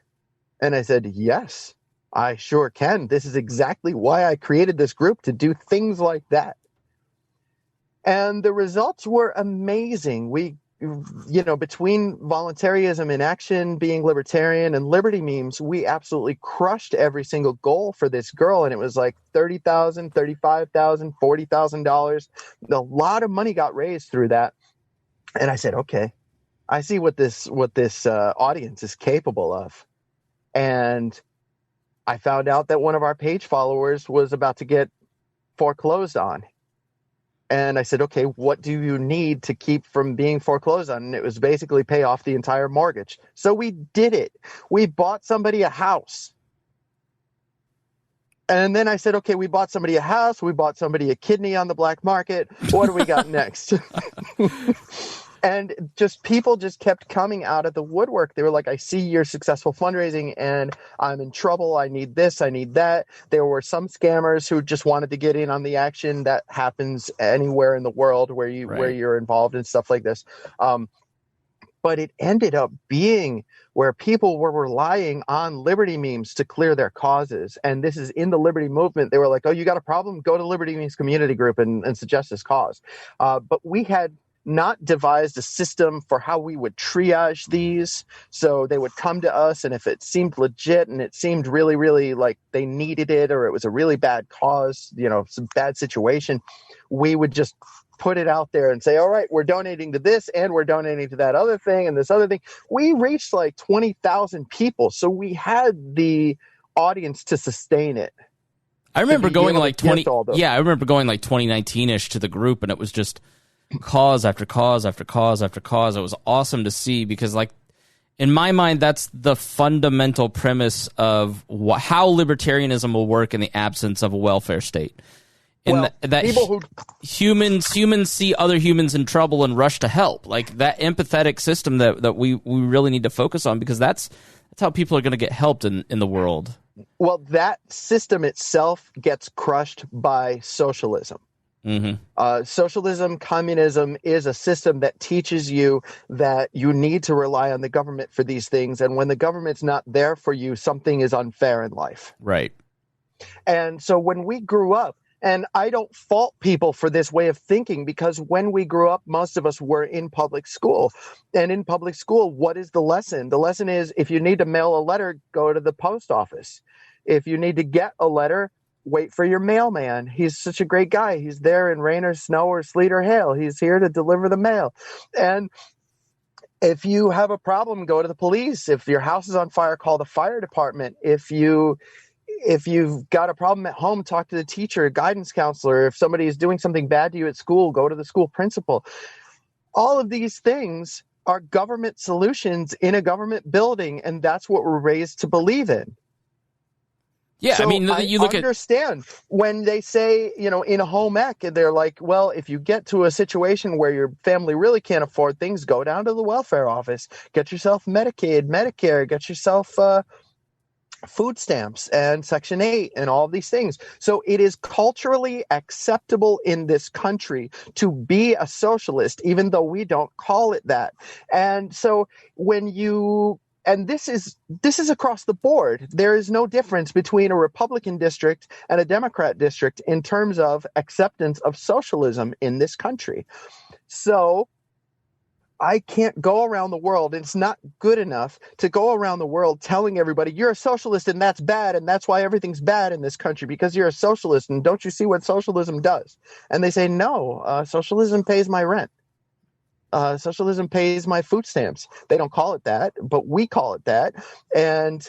And I said, yes. I sure can. This is exactly why I created this group, to do things like that. And the results were amazing. We, between Voluntarism in Action, Being Libertarian, and Liberty Memes, we absolutely crushed every single goal for this girl. And it was like $30,000, $35,000, $40,000. A lot of money got raised through that. And I said, okay, I see what this audience is capable of. And I found out that one of our page followers was about to get foreclosed on. And I said, okay, what do you need to keep from being foreclosed on? And it was basically pay off the entire mortgage. So we did it. We bought somebody a house. And then I said, okay, we bought somebody a house. We bought somebody a kidney on the black market. What do we got next? And people just kept coming out of the woodwork. They were like, I see your successful fundraising and I'm in trouble. I need this. I need that. There were some scammers who just wanted to get in on the action. That happens anywhere in the world where you're involved in stuff like this. But it ended up being where people were relying on Liberty Memes to clear their causes. And this is in the Liberty movement. They were like, oh, you got a problem? Go to Liberty Memes community group and suggest this cause. But we had not devised a system for how we would triage these. So they would come to us, and if it seemed legit and it seemed really, really like they needed it, or it was a really bad cause, some bad situation, we would just put it out there and say, all right, we're donating to this and we're donating to that other thing and this other thing. We reached like 20,000 people. So we had the audience to sustain it. I remember going like 2019-ish to the group, and it was just cause after cause after cause after cause. It was awesome to see because, like, in my mind, that's the fundamental premise of how libertarianism will work in the absence of a welfare state. Humans see other humans in trouble and rush to help. Like that empathetic system that we really need to focus on, because that's how people are going to get helped in the world. Well, that system itself gets crushed by socialism. Mm-hmm. Socialism, communism is a system that teaches you that you need to rely on the government for these things. And when the government's not there for you, something is unfair in life. Right. And so when we grew up, and I don't fault people for this way of thinking, because when we grew up, most of us were in public school. And in public school, what is the lesson? The lesson is, if you need to mail a letter, go to the post office. If you need to get a letter, wait for your mailman. He's such a great guy. He's there in rain or snow or sleet or hail. He's here to deliver the mail. And if you have a problem, go to the police. If your house is on fire, call the fire department. If you've got a problem at home, talk to the teacher, guidance counselor. If somebody is doing something bad to you at school, go to the school principal. All of these things are government solutions in a government building, and that's what we're raised to believe in. Yeah, so I mean, you look understand when they say, in a home ec, they're like, well, if you get to a situation where your family really can't afford things, go down to the welfare office, get yourself Medicaid, Medicare, get yourself food stamps and Section 8 and all of these things. So it is culturally acceptable in this country to be a socialist, even though we don't call it that. And so when you And this is across the board. There is no difference between a Republican district and a Democrat district in terms of acceptance of socialism in this country. So I can't go around the world. It's not good enough to go around the world telling everybody you're a socialist and that's bad, and that's why everything's bad in this country, because you're a socialist, and don't you see what socialism does? And they say, no, socialism pays my rent. Socialism pays my food stamps. They don't call it that, but we call it that. And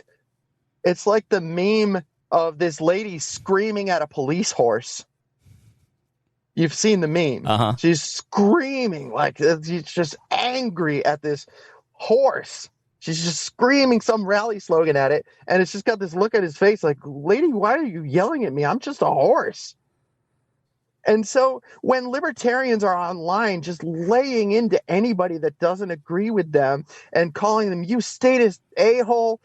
it's like the meme of this lady screaming at a police horse. You've seen the meme. Uh-huh. She's screaming, like she's just angry at this horse. She's just screaming some rally slogan at it. And it's just got this look at his face like, lady, why are you yelling at me? I'm just a horse. And so when libertarians are online just laying into anybody that doesn't agree with them and calling them, you statist a-hole,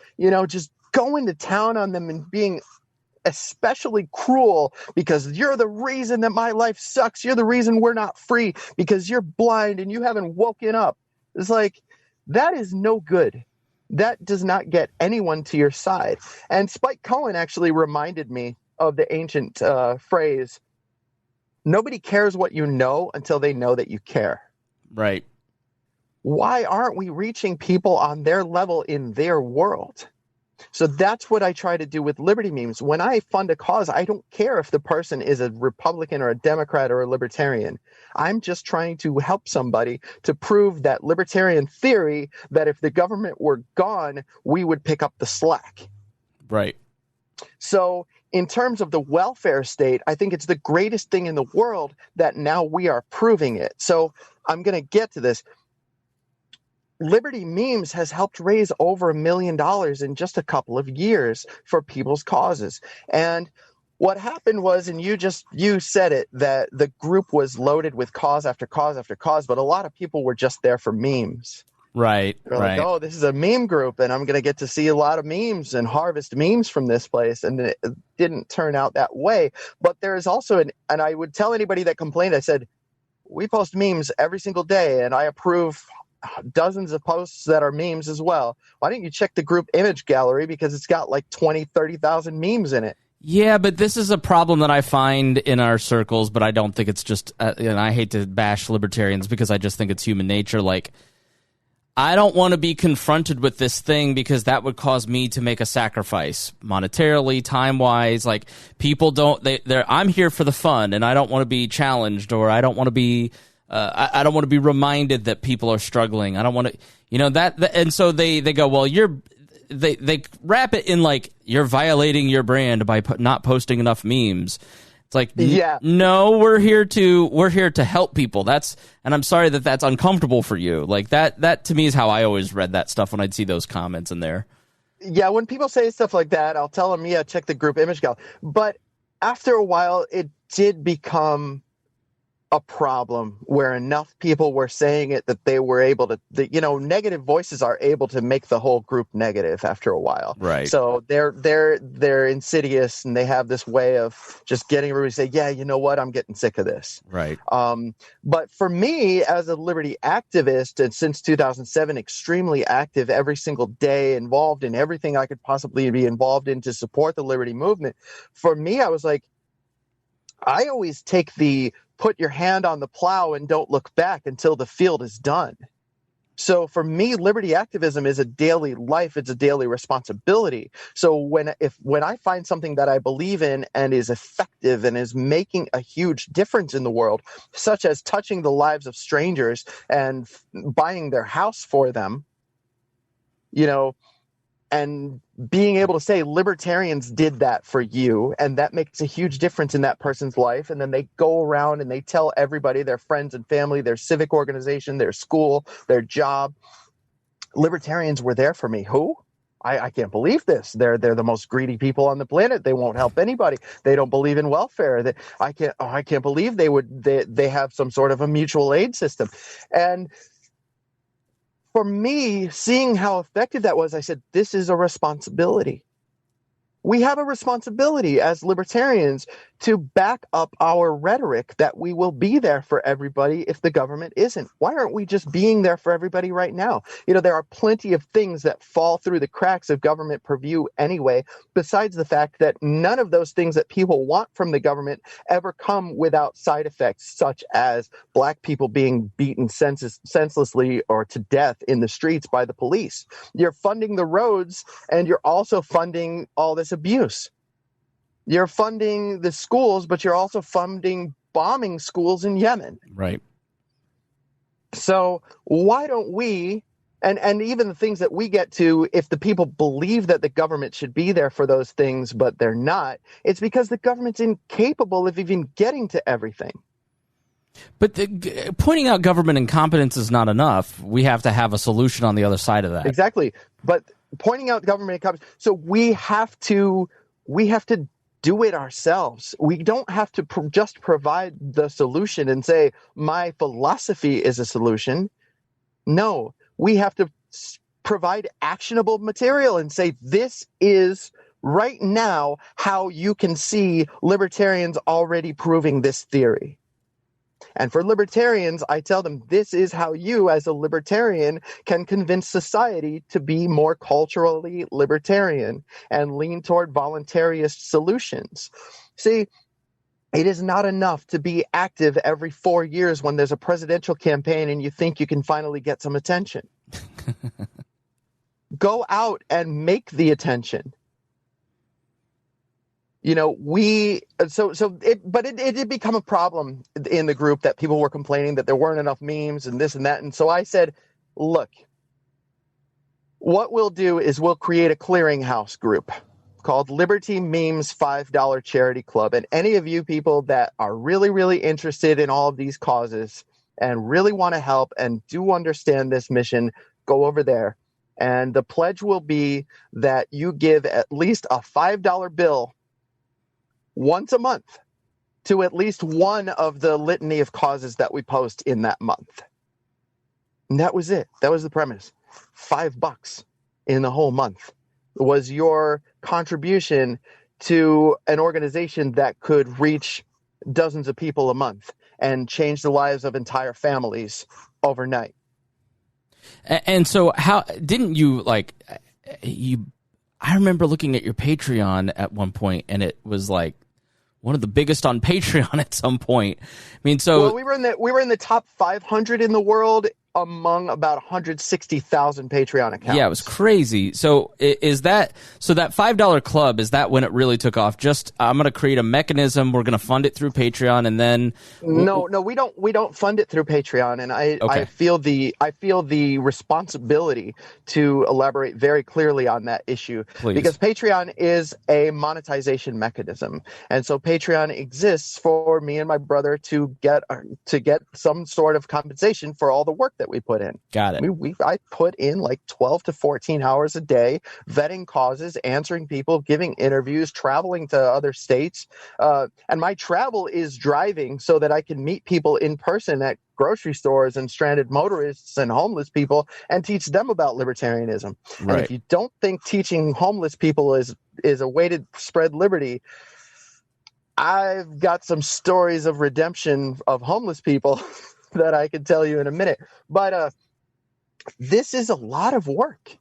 just going to town on them and being especially cruel because you're the reason that my life sucks. You're the reason we're not free because you're blind and you haven't woken up. It's like, that is no good. That does not get anyone to your side. And Spike Cohen actually reminded me of the ancient phrase, nobody cares what you know until they know that you care. Right. Why aren't we reaching people on their level in their world? So that's what I try to do with Liberty Memes. When I fund a cause, I don't care if the person is a Republican or a Democrat or a Libertarian. I'm just trying to help somebody to prove that libertarian theory that if the government were gone, we would pick up the slack. Right. So in terms of the welfare state, I think it's the greatest thing in the world that now we are proving it. So I'm going to get to this. Liberty Memes has helped raise over $1 million in just a couple of years for people's causes. And what happened was, and you said it, that the group was loaded with cause after cause after cause, but a lot of people were just there for memes. Right. They're right. like, oh, this is a meme group, and I'm going to get to see a lot of memes and harvest memes from this place. And it didn't turn out that way. But there is also and I would tell anybody that complained, I said, we post memes every single day, and I approve dozens of posts that are memes as well. Why don't you check the group image gallery, because it's got like 30,000 memes in it. Yeah, but this is a problem that I find in our circles, but I don't think it's just, and I hate to bash libertarians because I just think it's human nature. Like, I don't want to be confronted with this thing because that would cause me to make a sacrifice monetarily, time-wise. Like, people don't, I'm here for the fun, and I don't want to be challenged, or I don't want to be I don't want to be reminded that people are struggling. I don't want to, that and so they go, well, they wrap it in like, you're violating your brand by not posting enough memes. It's like, no, we're here to help people. And I'm sorry that that's uncomfortable for you. Like that to me is how I always read that stuff when I'd see those comments in there. Yeah. When people say stuff like that, I'll tell them, check the group image gallery. But after a while, it did become a problem where enough people were saying it that they were able to, negative voices are able to make the whole group negative after a while. Right. So they're insidious, and they have this way of just getting everybody to say, yeah, you know what? I'm getting sick of this. Right. But for me as a liberty activist, and since 2007, extremely active every single day, involved in everything I could possibly be involved in to support the liberty movement. For me, I was like, I always take the put your hand on the plow and don't look back until the field is done. So for me, liberty activism is a daily life. It's a daily responsibility. So when I find something that I believe in and is effective and is making a huge difference in the world, such as touching the lives of strangers and buying their house for them, and being able to say libertarians did that for you, and that makes a huge difference in that person's life. And then they go around and they tell everybody, their friends and family, their civic organization, their school, their job, libertarians were there for me. Who? I can't believe this. They're the most greedy people on the planet. They won't help anybody. They don't believe in welfare. I can't believe they have some sort of a mutual aid system. And for me, seeing how effective that was, I said, this is a responsibility. We have a responsibility as libertarians to back up our rhetoric that we will be there for everybody if the government isn't. Why aren't we just being there for everybody right now? There are plenty of things that fall through the cracks of government purview anyway, besides the fact that none of those things that people want from the government ever come without side effects, such as black people being beaten senselessly or to death in the streets by the police. You're funding the roads, and you're also funding all this abuse. You're funding the schools, but you're also funding bombing schools in Yemen. Right. So why don't we, and even the things that we get to, if the people believe that the government should be there for those things, but they're not, it's because the government's incapable of even getting to everything. But pointing out government incompetence is not enough. We have to have a solution on the other side of that. Exactly. But pointing out government incompetence, so we have to do it ourselves. We don't have to just provide the solution and say, my philosophy is a solution. No, we have to provide actionable material and say, this is right now how you can see libertarians already proving this theory. And for libertarians, I tell them, this is how you, as a libertarian, can convince society to be more culturally libertarian and lean toward voluntarist solutions. See, it is not enough to be active every 4 years when there's a presidential campaign and you think you can finally get some attention. Go out and make the attention. It did become a problem in the group that people were complaining that there weren't enough memes and this and that. And so I said, look, what we'll do is we'll create a clearinghouse group called Liberty Memes $5 Charity Club. And any of you people that are really, really interested in all of these causes and really want to help and do understand this mission, go over there. And the pledge will be that you give at least a $5 bill once a month to at least one of the litany of causes that we post in that month. And that was it. That was the premise. $5 in the whole month was your contribution to an organization that could reach dozens of people a month and change the lives of entire families overnight. And so how didn't you I remember looking at your Patreon at one point, and it was like one of the biggest on Patreon at some point. I mean, so well, we were in the top 500 in the world among about 160,000 Patreon accounts. Yeah, it was crazy. So that $5 club, is that when it really took off? Just, I'm going to create a mechanism, we're going to fund it through Patreon, and then No, we don't fund it through Patreon, and I feel the responsibility to elaborate very clearly on that issue. Please. Because Patreon is a monetization mechanism. And so Patreon exists for me and my brother to get some sort of compensation for all the work that we put in. Got it. I put in like 12 to 14 hours a day, vetting causes, answering people, giving interviews, traveling to other states. And my travel is driving so that I can meet people in person at grocery stores and stranded motorists and homeless people and teach them about libertarianism. Right. And if you don't think teaching homeless people is a way to spread liberty, I've got some stories of redemption of homeless people that I can tell you in a minute. But this is a lot of work.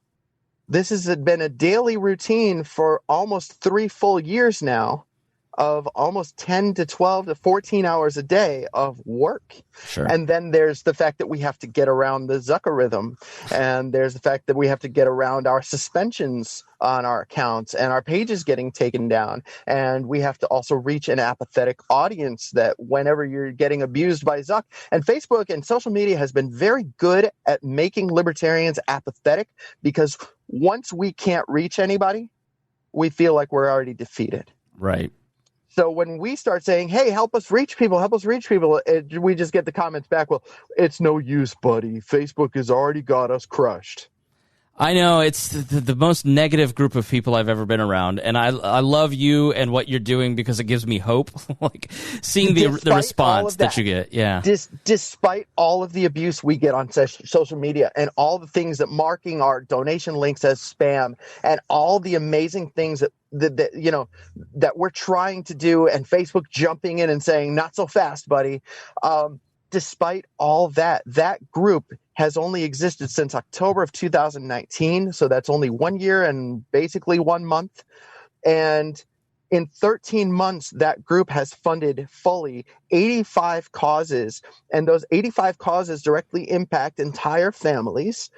This has been a daily routine for almost 3 full years now of almost 10 to 12 to 14 hours a day of work. Sure. And then there's the fact that we have to get around the Zuckerism, and there's the fact that we have to get around our suspensions on our accounts and our pages getting taken down. And we have to also reach an apathetic audience that whenever you're getting abused by Zuck, and Facebook and social media has been very good at making libertarians apathetic, because once we can't reach anybody, we feel like we're already defeated. Right. So when we start saying, hey, help us reach people, we just get the comments back, well, it's no use, buddy. Facebook has already got us crushed. I know it's the most negative group of people I've ever been around, and I love you and what you're doing because it gives me hope. Like seeing the response that you get. Yeah. Despite all of the abuse we get on social media and all the things that marking our donation links as spam and all the amazing things that we're trying to do, and Facebook jumping in and saying, "Not so fast, buddy." Despite all that group has only existed since October of 2019. So that's only 1 year and basically 1 month. And in 13 months, that group has funded fully 85 causes. And those 85 causes directly impact entire families.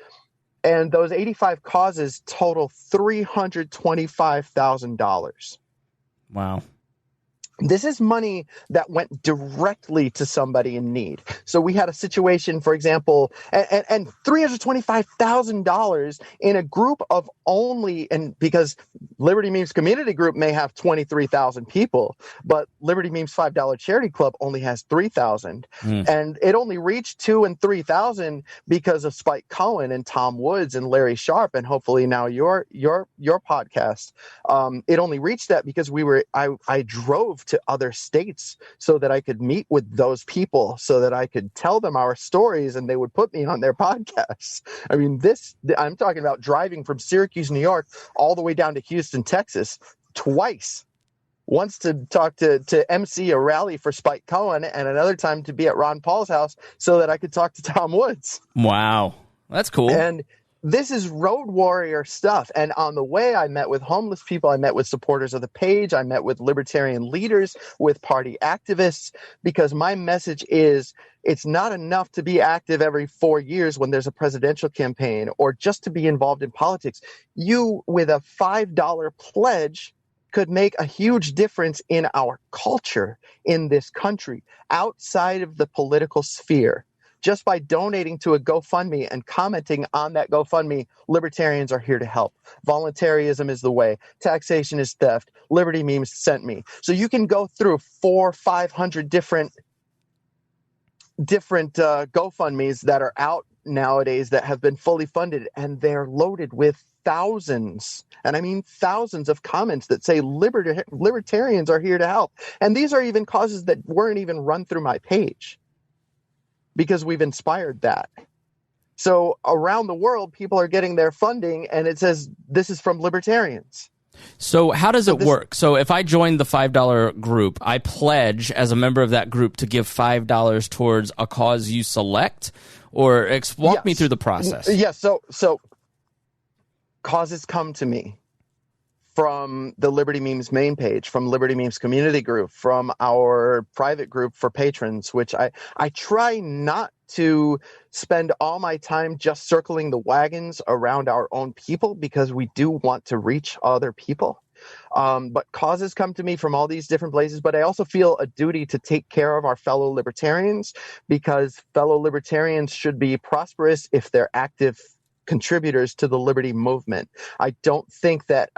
And those 85 causes total $325,000. Wow. This is money that went directly to somebody in need. So we had a situation, for example, and $325,000 in a group of only, and because Liberty Memes Community Group may have 23,000 people, but Liberty Memes $5 Charity Club only has 3,000. And it only reached 2,000 and 3,000 because of Spike Cohen and Tom Woods and Larry Sharp, and hopefully now your podcast. It only reached that because I drove to other states so that I could meet with those people, so that I could tell them our stories and they would put me on their podcasts. I mean, I'm talking about driving from Syracuse, New York, all the way down to Houston, Texas, twice. Once to talk to MC a rally for Spike Cohen, and another time to be at Ron Paul's house so that I could talk to Tom Woods. Wow. That's cool. And this is road warrior stuff. And on the way, I met with homeless people. I met with supporters of the page. I met with libertarian leaders, with party activists, because my message is it's not enough to be active every 4 years when there's a presidential campaign or just to be involved in politics. You, with a $5 pledge, could make a huge difference in our culture in this country outside of the political sphere. Just by donating to a GoFundMe and commenting on that GoFundMe, libertarians are here to help. Voluntarism is the way. Taxation is theft. Liberty Memes sent me. So you can go through 400 or 500 different GoFundMes that are out nowadays that have been fully funded, and they're loaded with thousands, and I mean thousands of comments that say libertarians are here to help. And these are even causes that weren't even run through my page, because we've inspired that. So around the world, people are getting their funding, and it says this is from libertarians. So how does it work? So if I join the $5 group, I pledge as a member of that group to give $5 towards a cause you select, or walk me through the process. Yes. So causes come to me from the Liberty Memes main page, from Liberty Memes Community Group, from our private group for patrons, which I try not to spend all my time just circling the wagons around our own people, because we do want to reach other people. But causes come to me from all these different places. But I also feel a duty to take care of our fellow libertarians, because fellow libertarians should be prosperous if they're active contributors to the liberty movement. I don't think that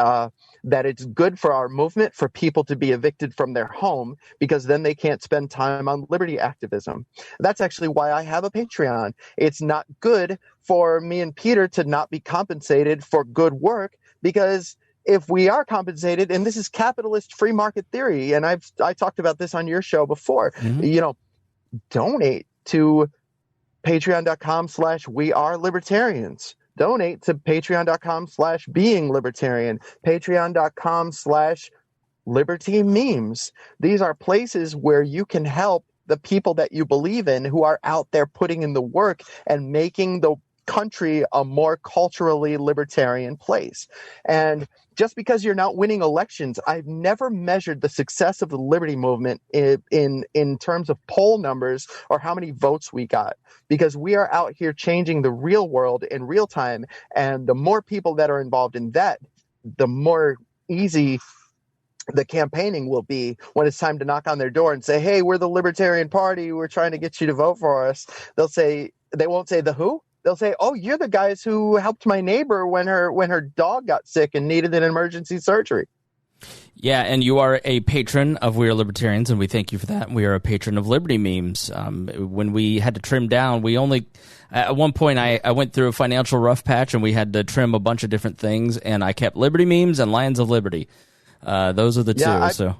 it's good for our movement for people to be evicted from their home, because then they can't spend time on liberty activism. That's actually why I have a Patreon. It's not good for me and Peter to not be compensated for good work, because if we are compensated, and this is capitalist free market theory, and I talked about this on your show before, donate to patreon.com/wearelibertarians. Donate to patreon.com/being-libertarian, patreon.com/liberty memes. These are places where you can help the people that you believe in, who are out there putting in the work and making the country a more culturally libertarian place. And just because you're not winning elections, I've never measured the success of the liberty movement in terms of poll numbers or how many votes we got, because we are out here changing the real world in real time. And the more people that are involved in that, the more easy the campaigning will be when it's time to knock on their door and say, "Hey, we're the Libertarian Party. We're trying to get you to vote for us." They won't say the who. They'll say, "Oh, you're the guys who helped my neighbor when her dog got sick and needed an emergency surgery." Yeah, and you are a patron of We Are Libertarians, and we thank you for that. We are a patron of Liberty Memes. When we had to trim down, At one point, I went through a financial rough patch, and we had to trim a bunch of different things, and I kept Liberty Memes and Lions of Liberty. Those are the two.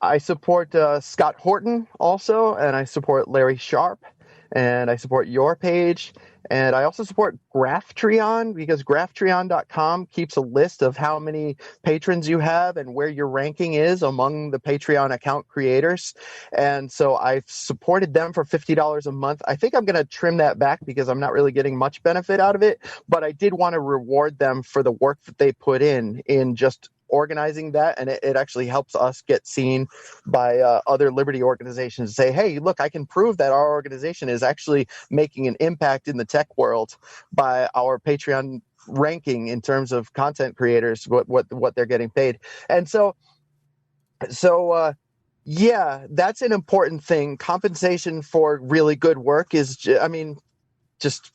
I support Scott Horton also, and I support Larry Sharp, and I support your page, and I also support Graphtreon, because Graphtreon.com keeps a list of how many patrons you have and where your ranking is among the Patreon account creators. And so I've supported them for $50 a month. I think I'm going to trim that back because I'm not really getting much benefit out of it, but I did want to reward them for the work that they put in just organizing that, and it actually helps us get seen by other liberty organizations. Say, hey, look, I can prove that our organization is actually making an impact in the tech world by our Patreon ranking in terms of content creators, what they're getting paid. And so yeah, that's an important thing. Compensation for really good work is, just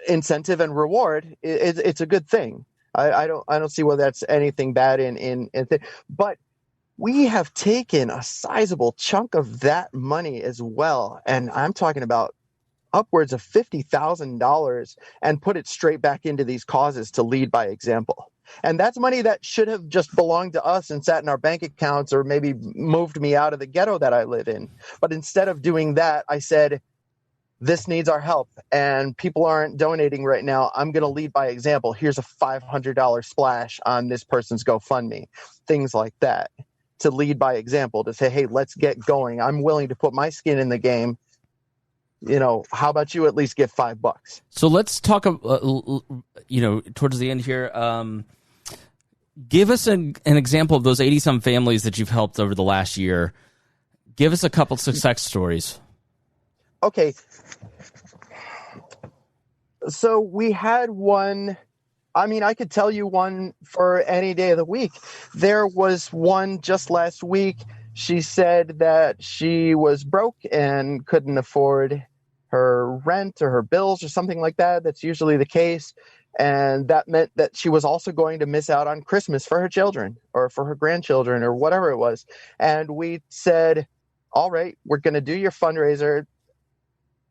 incentive and reward. It's a good thing. I don't see whether that's anything bad but we have taken a sizable chunk of that money as well, and I'm talking about upwards of $50,000, and put it straight back into these causes to lead by example. And that's money that should have just belonged to us and sat in our bank accounts, or maybe moved me out of the ghetto that I live in. But instead of doing that, I said, this needs our help, and people aren't donating right now. I'm going to lead by example. Here's a $500 splash on this person's GoFundMe, things like that, to lead by example, to say, hey, let's get going. I'm willing to put my skin in the game. How about you at least give $5? So let's talk, towards the end here. Give us an example of those 80-some families that you've helped over the last year. Give us a couple success stories. Okay. So we had one. I could tell you one for any day of the week. There was one just last week. She said that she was broke and couldn't afford her rent or her bills or something like that. That's usually the case. And that meant that she was also going to miss out on Christmas for her children or for her grandchildren or whatever it was. And we said, all right, we're going to do your fundraiser.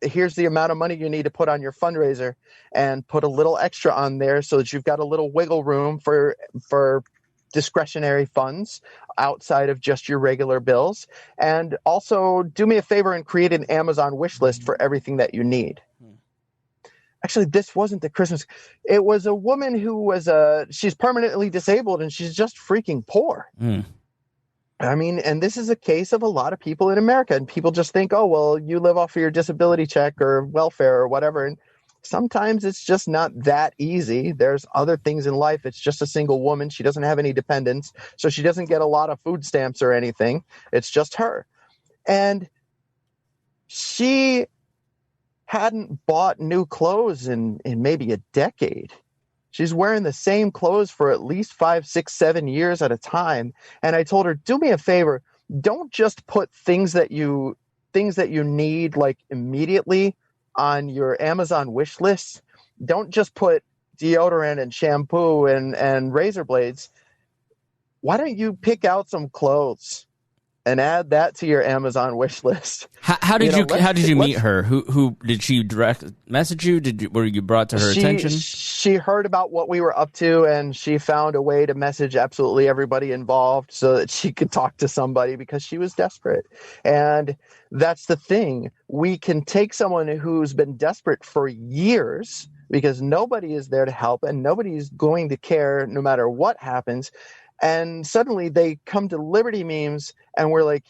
Here's the amount of money you need to put on your fundraiser, and put a little extra on there so that you've got a little wiggle room for discretionary funds outside of just your regular bills. And also do me a favor and create an Amazon wish list for everything that you need. Actually, this wasn't the Christmas. It was a woman who she's permanently disabled, and she's just freaking poor. And this is a case of a lot of people in America, and people just think, oh, well, you live off of your disability check or welfare or whatever. And sometimes it's just not that easy. There's other things in life. It's just a single woman. She doesn't have any dependents, so she doesn't get a lot of food stamps or anything. It's just her. And she hadn't bought new clothes in maybe a decade. She's wearing the same clothes for at least 5, 6, 7 years at a time. And I told her, do me a favor. Don't just put things that you need like immediately on your Amazon wish list. Don't just put deodorant and shampoo and razor blades. Why don't you pick out some clothes and add that to your Amazon wish list? How did you meet her? Who did she direct message you? Were you brought to her attention? She heard about what we were up to, and she found a way to message absolutely everybody involved so that she could talk to somebody, because she was desperate. And that's the thing. We can take someone who's been desperate for years, because nobody is there to help and nobody's going to care no matter what happens. And suddenly they come to Liberty Memes, and we're like,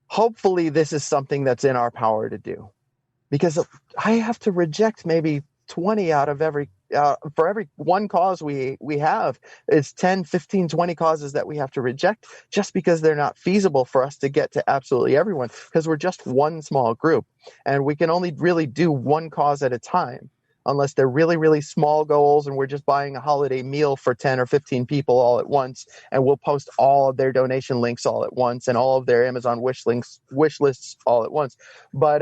hopefully this is something that's in our power to do. Because I have to reject maybe 20 out of for every one cause we have. It's 10, 15, 20 causes that we have to reject just because they're not feasible for us to get to absolutely everyone, because we're just one small group. And we can only really do one cause at a time, unless they're really, really small goals and we're just buying a holiday meal for 10 or 15 people all at once, and we'll post all of their donation links all at once and all of their Amazon wish lists all at once. But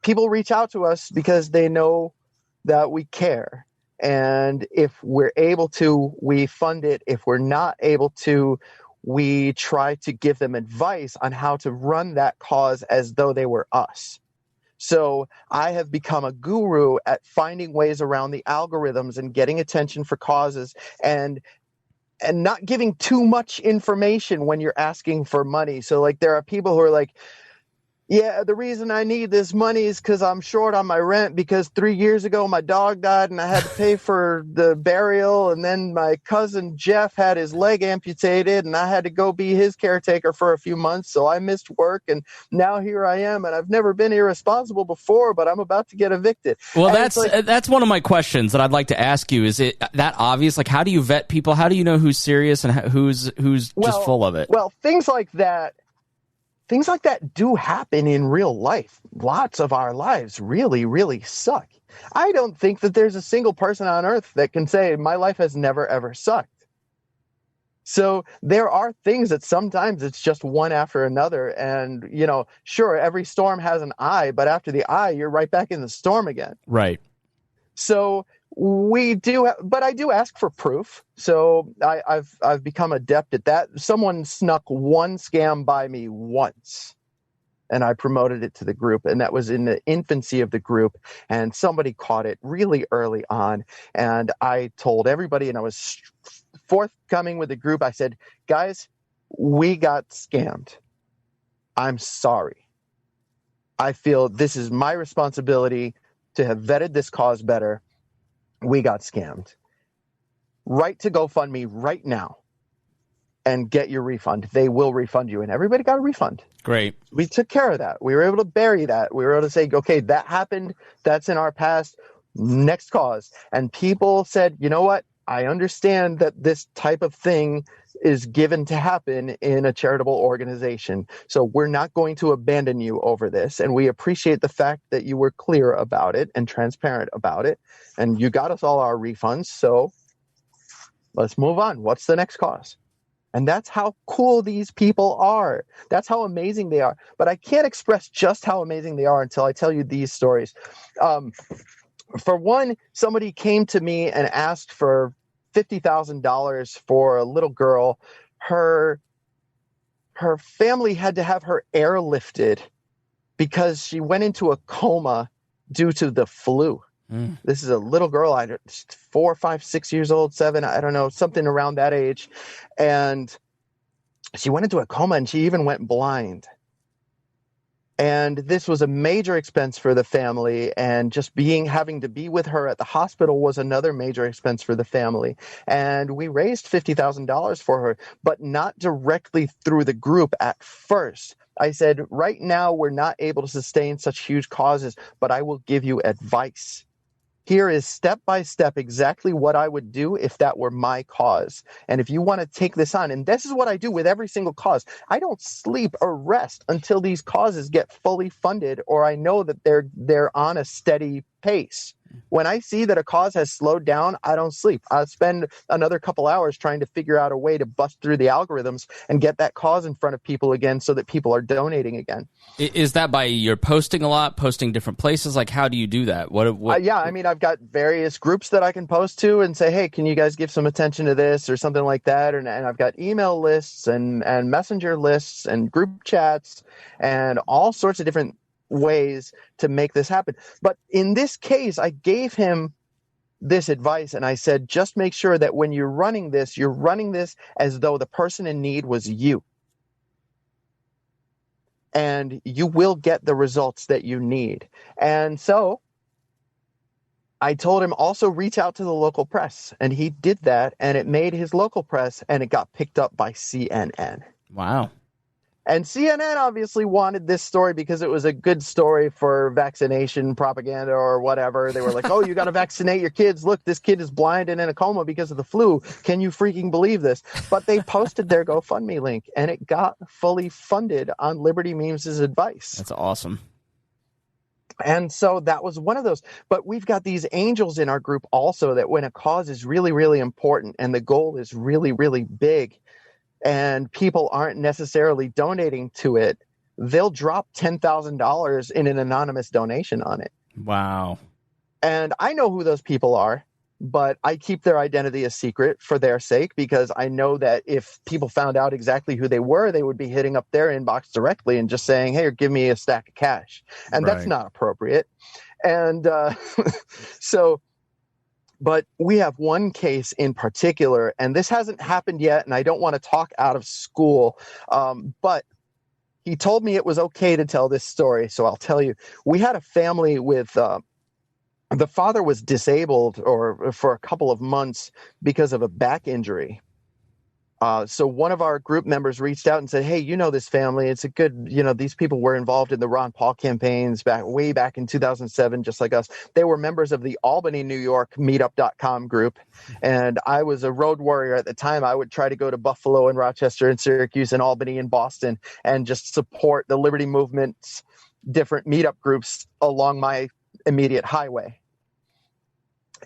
people reach out to us because they know that we care. And if we're able to, we fund it. If we're not able to, we try to give them advice on how to run that cause as though they were us. So I have become a guru at finding ways around the algorithms and getting attention for causes and not giving too much information when you're asking for money. So like there are people who are like, yeah, the reason I need this money is because I'm short on my rent because 3 years ago my dog died and I had to pay for the burial. And then my cousin Jeff had his leg amputated and I had to go be his caretaker for a few months. So I missed work and now here I am. And I've never been irresponsible before, but I'm about to get evicted. Well, and that's one of my questions that I'd like to ask you. Is it that obvious? Like, how do you vet people? How do you know who's serious and who's just full of it? Well, things like that do happen in real life. Lots of our lives really, really suck. I don't think that there's a single person on earth that can say my life has never, ever sucked. So there are things that sometimes it's just one after another. And, sure, every storm has an eye, but after the eye, you're right back in the storm again. Right. So we do, but I do ask for proof. So I've become adept at that. Someone snuck one scam by me once, and I promoted it to the group, and that was in the infancy of the group, and somebody caught it really early on, and I told everybody, and I was forthcoming with the group. I said, guys, we got scammed. I'm sorry. I feel this is my responsibility to have vetted this cause better. We got scammed. Write to GoFundMe right now and get your refund. They will refund you. And everybody got a refund. Great. We took care of that. We were able to bury that. We were able to say, okay, that happened. That's in our past. Next cause. And people said, you know what? I understand that this type of thing is given to happen in a charitable organization. So we're not going to abandon you over this. And we appreciate the fact that you were clear about it and transparent about it. And you got us all our refunds. So let's move on. What's the next cause? And that's how cool these people are. That's how amazing they are. But I can't express just how amazing they are until I tell you these stories. For one, somebody came to me and asked for $50,000 for a little girl. Her family had to have her airlifted because she went into a coma due to the flu. This is a little girl, 4, 5, 6 years old, 7, I don't know, something around that age. And she went into a coma and she even went blind. And this was a major expense for the family, and just having to be with her at the hospital was another major expense for the family. And we raised $50,000 for her, but not directly through the group at first. I said, right now we're not able to sustain such huge causes, but I will give you advice. Here is step by step exactly what I would do if that were my cause. And if you want to take this on, and this is what I do with every single cause, I don't sleep or rest until these causes get fully funded or I know that they're on a steady pace. When I see that a cause has slowed down, I don't sleep. I spend another couple hours trying to figure out a way to bust through the algorithms and get that cause in front of people again so that people are donating again. Is that by you're posting a lot, posting different places? Like, how do you do that? Yeah, I mean, I've got various groups that I can post to and say, hey, can you guys give some attention to this or something like that? And I've got email lists and messenger lists and group chats and all sorts of different ways to make this happen. But in this case, I gave him this advice and I said, just make sure that when you're running this as though the person in need was you. And you will get the results that you need. And so I told him also reach out to the local press. And he did that, and it made his local press, and it got picked up by CNN. Wow. And CNN obviously wanted this story because it was a good story for vaccination propaganda or whatever. They were like, oh, you got to vaccinate your kids. Look, this kid is blind and in a coma because of the flu. Can you freaking believe this? But they posted their GoFundMe link, and it got fully funded on Liberty Memes' advice. That's awesome. And so that was one of those. But we've got these angels in our group also that when a cause is really, really important and the goal is really, really big, and people aren't necessarily donating to it, they'll drop $10,000 in an anonymous donation on it. Wow. And I know who those people are. but I keep their identity a secret for their sake, because I know that if people found out exactly who they were, they would be hitting up their inbox directly and just saying, hey, give me a stack of cash. And that's not appropriate. And so, but we have one case in particular, and this hasn't happened yet, and I don't want to talk out of school, but he told me it was okay to tell this story, so I'll tell you. We had a family with the father was disabled or for a couple of months because of a back injury. So one of our group members reached out and said, hey, you know this family. It's a good, these people were involved in the Ron Paul campaigns way back in 2007, just like us. They were members of the Albany, New York meetup.com group. And I was a road warrior at the time. I would try to go to Buffalo and Rochester and Syracuse and Albany and Boston and just support the liberty movement's different meetup groups along my immediate highway.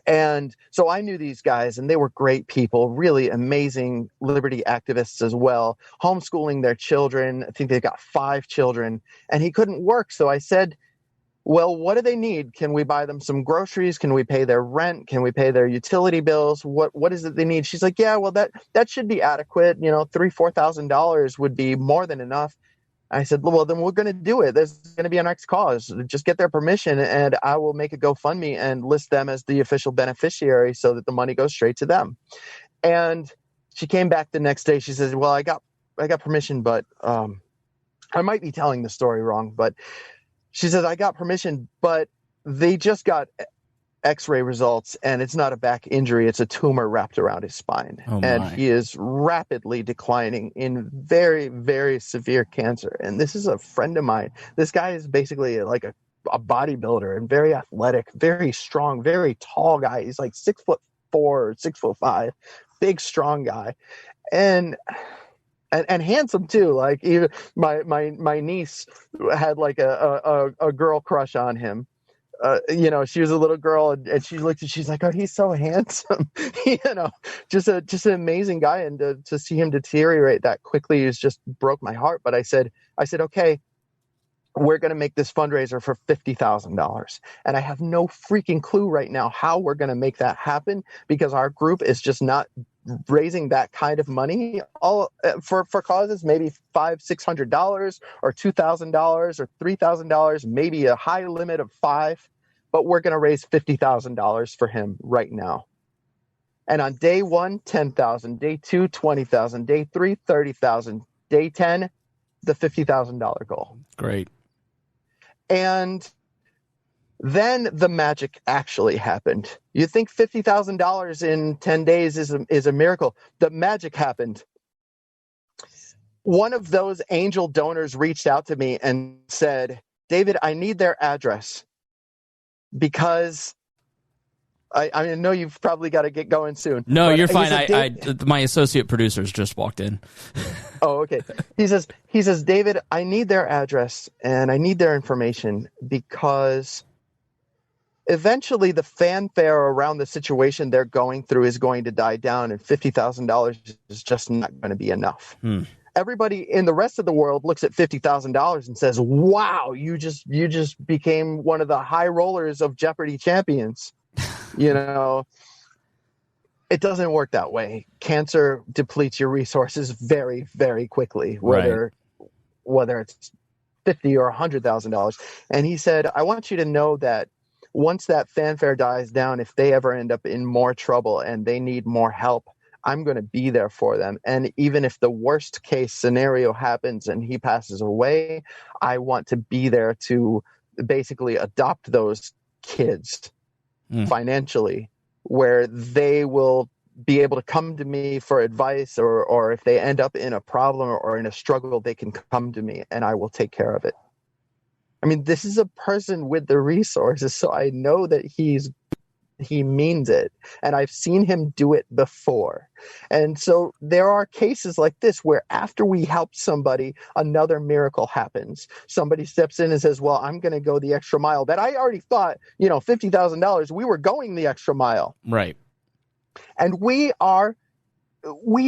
And so I knew these guys, and they were great people, really amazing liberty activists as well, homeschooling their children. I think they've got 5 children, and he couldn't work. So I said, well, what do they need? Can we buy them some groceries? Can we pay their rent? Can we pay their utility bills? What is it they need? She's like, yeah, well, that should be adequate. $3,000-$4,000 would be more than enough. I said, well, then we're going to do it. There's going to be a next cause. Just get their permission, and I will make a GoFundMe and list them as the official beneficiary so that the money goes straight to them. And she came back the next day. She says, well, I got permission, but I might be telling the story wrong. But she says, I got permission, but they just got X-ray results, and it's not a back injury. It's a tumor wrapped around his spine. And he is rapidly declining in very, very severe cancer. And this is a friend of mine. This guy is basically like a bodybuilder and very athletic, very strong, very tall guy. He's like 6'4" or 6'5", big, strong guy. And handsome too. Like even my niece had like a girl crush on him. She was a little girl, and she looked and she's like, oh, he's so handsome. Just an amazing guy. And to see him deteriorate that quickly just broke my heart. But I said, okay, we're going to make this fundraiser for $50,000. And I have no freaking clue right now how we're going to make that happen, because our group is just not raising that kind of money all for causes, maybe $500-$600 or $2,000 or $3,000, maybe a high limit of $5,000, but we're going to raise $50,000 for him right now. And on day 1, $10,000, day 2, $20,000, day 3, $30,000, day 10, the $50,000 goal. Great. And then the magic actually happened. You think $50,000 in 10 days is a miracle. The magic happened. One of those angel donors reached out to me and said, David, I need their address, because I know you've probably got to get going soon. No, you're fine. Said, my associate producers just walked in. Oh, okay. He says, David, I need their address and I need their information, because eventually the fanfare around the situation they're going through is going to die down, and $50,000 is just not going to be enough. Everybody in the rest of the world looks at $50,000 and says, wow, you just became one of the high rollers of Jeopardy champions. It doesn't work that way. Cancer depletes your resources very, very quickly, whether it's $50,000 or $100,000. And he said, I want you to know that once that fanfare dies down, if they ever end up in more trouble and they need more help, I'm going to be there for them. And even if the worst case scenario happens and he passes away, I want to be there to basically adopt those kids financially, where they will be able to come to me for advice, or if they end up in a problem or in a struggle, they can come to me and I will take care of it. I mean, this is a person with the resources, so I know that he means it, and I've seen him do it before. And so there are cases like this where after we help somebody, another miracle happens. Somebody steps in and says, well, I'm going to go the extra mile. That I already thought, $50,000, we were going the extra mile. Right. And we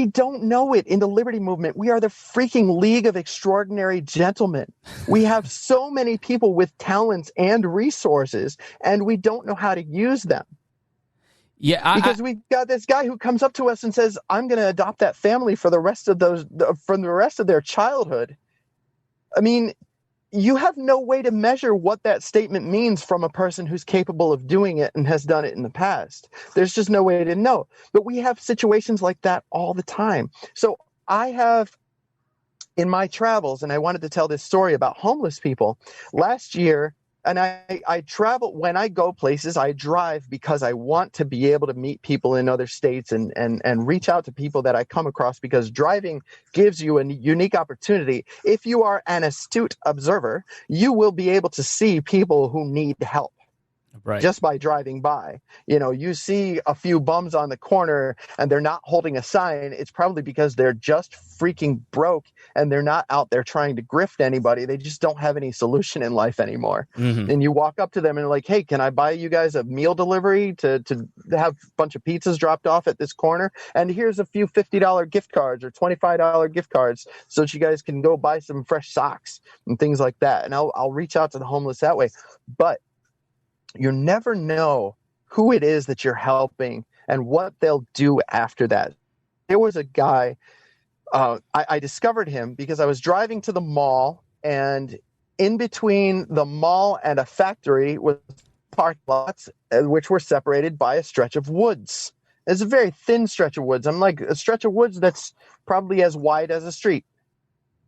don't know it in the liberty movement. We are the freaking League of Extraordinary Gentlemen. We have so many people with talents and resources, and we don't know how to use them. Yeah, because we've got this guy who comes up to us and says, "I'm going to adopt that family for the rest of their childhood." I mean, you have no way to measure what that statement means from a person who's capable of doing it and has done it in the past. There's just no way to know. But we have situations like that all the time. So I have, in my travels, and I wanted to tell this story about homeless people last year. And I travel, when I go places, I drive because I want to be able to meet people in other states and reach out to people that I come across, because driving gives you a unique opportunity. If you are an astute observer, you will be able to see people who need help. Right. Just by driving by. You see a few bums on the corner and they're not holding a sign. It's probably because they're just freaking broke and they're not out there trying to grift anybody. They just don't have any solution in life anymore. Mm-hmm. And you walk up to them and like, "Hey, can I buy you guys a meal delivery to have a bunch of pizzas dropped off at this corner? And here's a few $50 gift cards or $25 gift cards so that you guys can go buy some fresh socks," and things like that. And I'll reach out to the homeless that way. But you never know who it is that you're helping and what they'll do after that. There was a guy, I discovered him because I was driving to the mall, and in between the mall and a factory was parking lots, which were separated by a stretch of woods. It's a very thin stretch of woods. I'm like, a stretch of woods that's probably as wide as a street.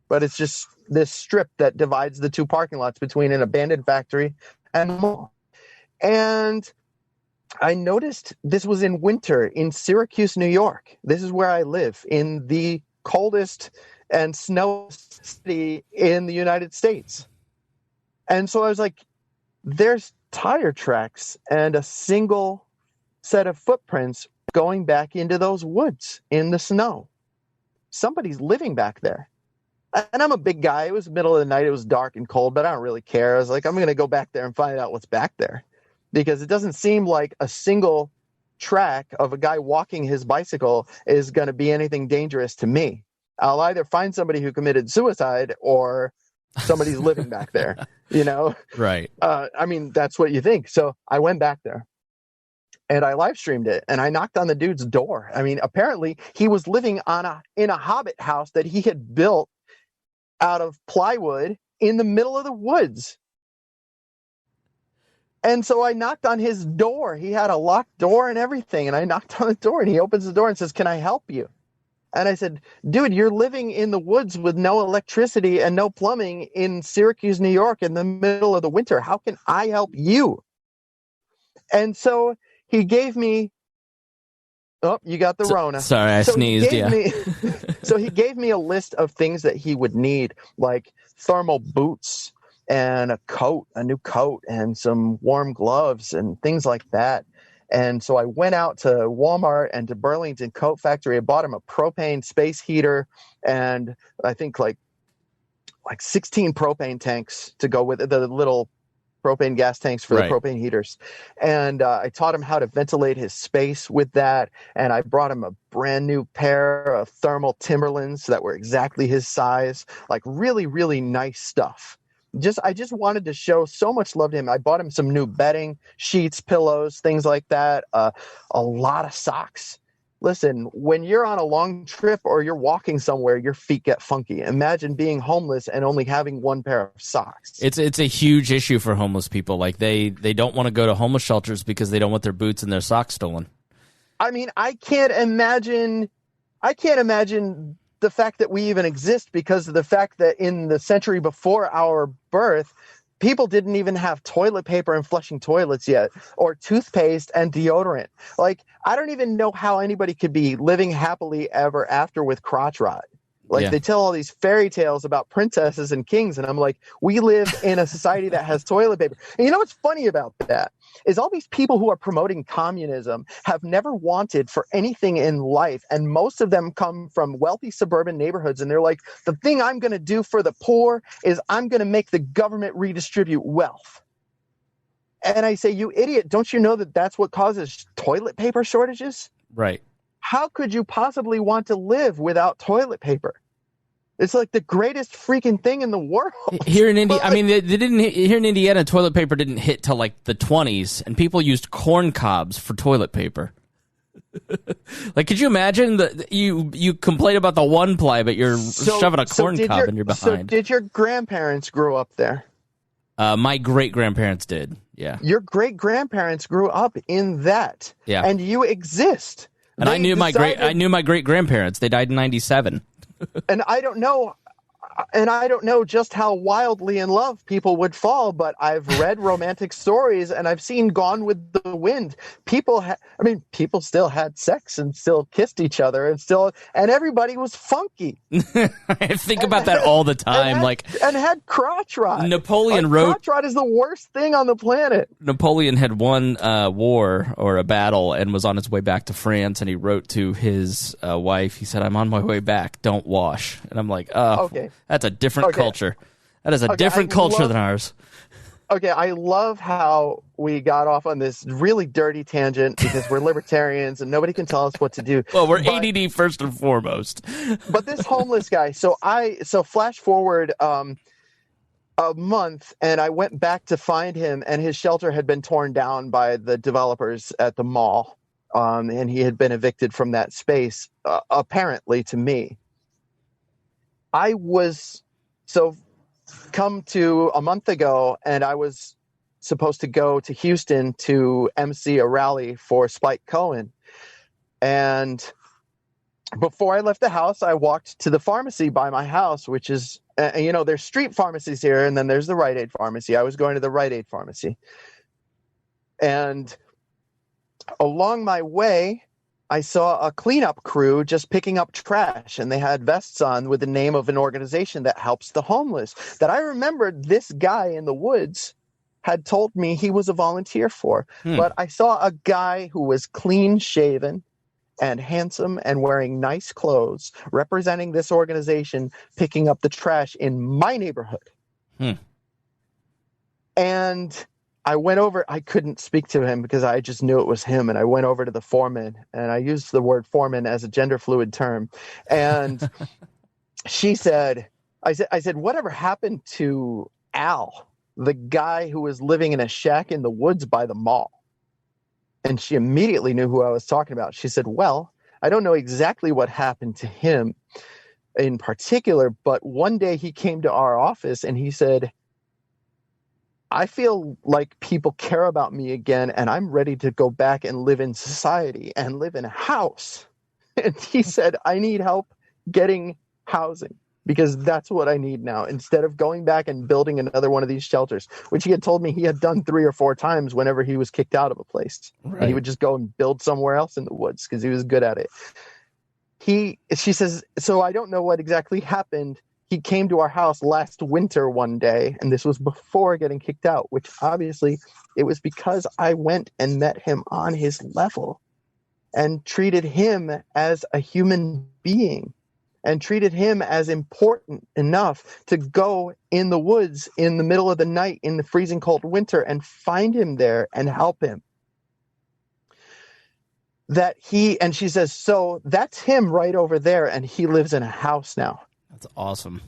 But it's just this strip that divides the two parking lots between an abandoned factory and the mall. And I noticed this was in winter in Syracuse, New York. This is where I live, in the coldest and snowiest city in the United States. And so I was like, there's tire tracks and a single set of footprints going back into those woods in the snow. Somebody's living back there. And I'm a big guy. It was the middle of the night. It was dark and cold, but I don't really care. I was like, I'm going to go back there and find out what's back there. Because it doesn't seem like a single track of a guy walking his bicycle is going to be anything dangerous to me. I'll either find somebody who committed suicide or somebody's living back there, Right. I mean, that's what you think. So I went back there and I live streamed it and I knocked on the dude's door. I mean, apparently he was living in a hobbit house that he had built out of plywood in the middle of the woods. And so I knocked on his door. He had a locked door and everything. And I knocked on the door and he opens the door and says, "Can I help you?" And I said, "Dude, you're living in the woods with no electricity and no plumbing in Syracuse, New York in the middle of the winter. How can I help you?" And so he gave me, oh, you got the Rona. Sorry, I sneezed, yeah. So he gave me a list of things that he would need, like thermal boots, and a new coat, and some warm gloves and things like that. And so I went out to Walmart and to Burlington Coat Factory. I bought him a propane space heater and I think like 16 propane tanks to go with it, the little propane gas tanks for the propane heaters. And I taught him how to ventilate his space with that. And I brought him a brand new pair of thermal Timberlands that were exactly his size, like really, really nice stuff. I just wanted to show so much love to him. I bought him some new bedding, sheets, pillows, things like that. A lot of socks. Listen, when you're on a long trip or you're walking somewhere, your feet get funky. Imagine being homeless and only having one pair of socks. It's a huge issue for homeless people. Like they don't want to go to homeless shelters because they don't want their boots and their socks stolen. I mean, I can't imagine the fact that we even exist, because of the fact that in the century before our birth, people didn't even have toilet paper and flushing toilets yet, or toothpaste and deodorant. Like, I don't even know how anybody could be living happily ever after with crotch rot. Like, They tell all these fairy tales about princesses and kings, and I'm like, we live in a society that has toilet paper. And you know what's funny about that is all these people who are promoting communism have never wanted for anything in life, and most of them come from wealthy suburban neighborhoods, and they're like, the thing I'm going to do for the poor is I'm going to make the government redistribute wealth. And I say, you idiot, don't you know that that's what causes toilet paper shortages? Right. How could you possibly want to live without toilet paper? It's like the greatest freaking thing in the world. Here in India, I mean, they didn't. Here in Indiana, toilet paper didn't hit till like the 20s, and people used corn cobs for toilet paper. Like, could you imagine that you complain about the one ply, but you're shoving a corn cob in your behind? So did your grandparents grow up there? My great-grandparents did, yeah. Your great-grandparents grew up in that, yeah. And you exist. And I knew my great-grandparents. They died in 1997. And I don't know just how wildly in love people would fall, but I've read romantic stories and I've seen Gone with the Wind. People still had sex and still kissed each other and everybody was funky. I think about that all the time. And had crotch rot. Napoleon wrote... Crotch rot is the worst thing on the planet. Napoleon had won a war or a battle and was on his way back to France, and he wrote to his wife. He said, "I'm on my way back. Don't wash." And I'm like, oh, okay. That's a different culture. That is a different culture than ours. Okay, I love how we got off on this really dirty tangent because we're libertarians and nobody can tell us what to do. Well, we're ADD first and foremost. But this homeless guy, so flash forward a month, and I went back to find him, and his shelter had been torn down by the developers at the mall, and he had been evicted from that space, apparently to me. I was come to a month ago, and I was supposed to go to Houston to MC a rally for Spike Cohen. And before I left the house, I walked to the pharmacy by my house, which is, there's street pharmacies here, and then there's the Rite Aid pharmacy. I was going to the Rite Aid pharmacy. And along my way, I saw a cleanup crew just picking up trash, and they had vests on with the name of an organization that helps the homeless that I remembered this guy in the woods had told me he was a volunteer for. But I saw a guy who was clean shaven and handsome and wearing nice clothes representing this organization picking up the trash in my neighborhood. And I went over, I couldn't speak to him because I just knew it was him. And I went over to the foreman, and I used the word foreman as a gender fluid term. And she said, I said, whatever happened to Al, the guy who was living in a shack in the woods by the mall? And she immediately knew who I was talking about. She said, well, I don't know exactly what happened to him in particular, but one day he came to our office and he said, I feel like people care about me again, and I'm ready to go back and live in society and live in a house. And he said, I need help getting housing because that's what I need now, instead of going back and building another one of these shelters, which he had told me he had done 3 or 4 times whenever he was kicked out of a place. Right. And he would just go and build somewhere else in the woods because he was good at it. She says, so I don't know what exactly happened. He came to our house last winter one day, and this was before getting kicked out, which obviously it was because I went and met him on his level and treated him as a human being and treated him as important enough to go in the woods in the middle of the night in the freezing cold winter and find him there and help him. And she says, so that's him right over there, and he lives in a house now. That's awesome.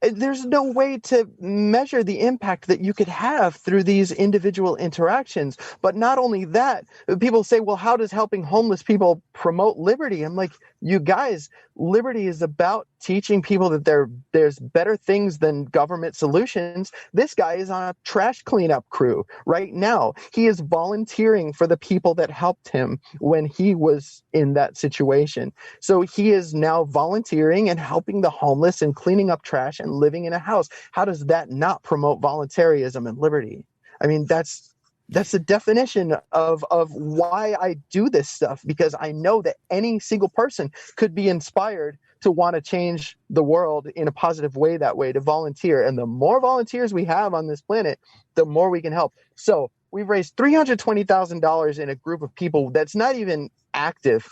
There's no way to measure the impact that you could have through these individual interactions. But not only that, people say, well, how does helping homeless people promote liberty? I'm like, you guys, liberty is about teaching people that there's better things than government solutions. This guy is on a trash cleanup crew right now. He is volunteering for the people that helped him when he was in that situation. So he is now volunteering and helping the homeless and cleaning up trash and living in a house. How does that not promote voluntarism and liberty? I mean, that's the definition of why I do this stuff, because I know that any single person could be inspired to want to change the world in a positive way that way, to volunteer. And the more volunteers we have on this planet, the more we can help. So we've raised $320,000 in a group of people that's not even active.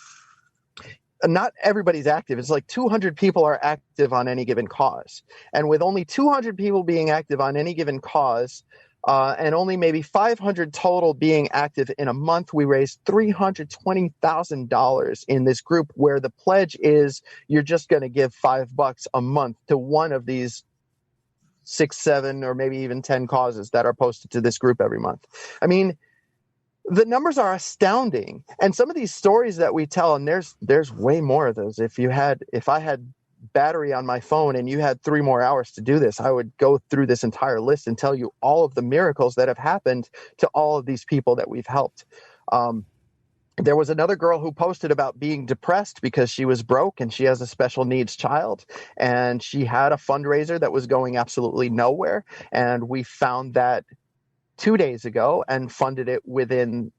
Not everybody's active. It's like 200 people are active on any given cause. And with only 200 people being active on any given cause, and only maybe 500 total being active in a month, we raised $320,000 in this group, where the pledge is you're just going to give $5 a month to one of these 6, 7, or maybe even 10 causes that are posted to this group every month. I mean, The numbers are astounding. And some of these stories that we tell, and there's way more of those. If I had battery on my phone and you had 3 more hours to do this, I would go through this entire list and tell you all of the miracles that have happened to all of these people that we've helped. There was another girl who posted about being depressed because she was broke and she has a special needs child, and she had a fundraiser that was going absolutely nowhere. And we found that 2 days ago and funded it within,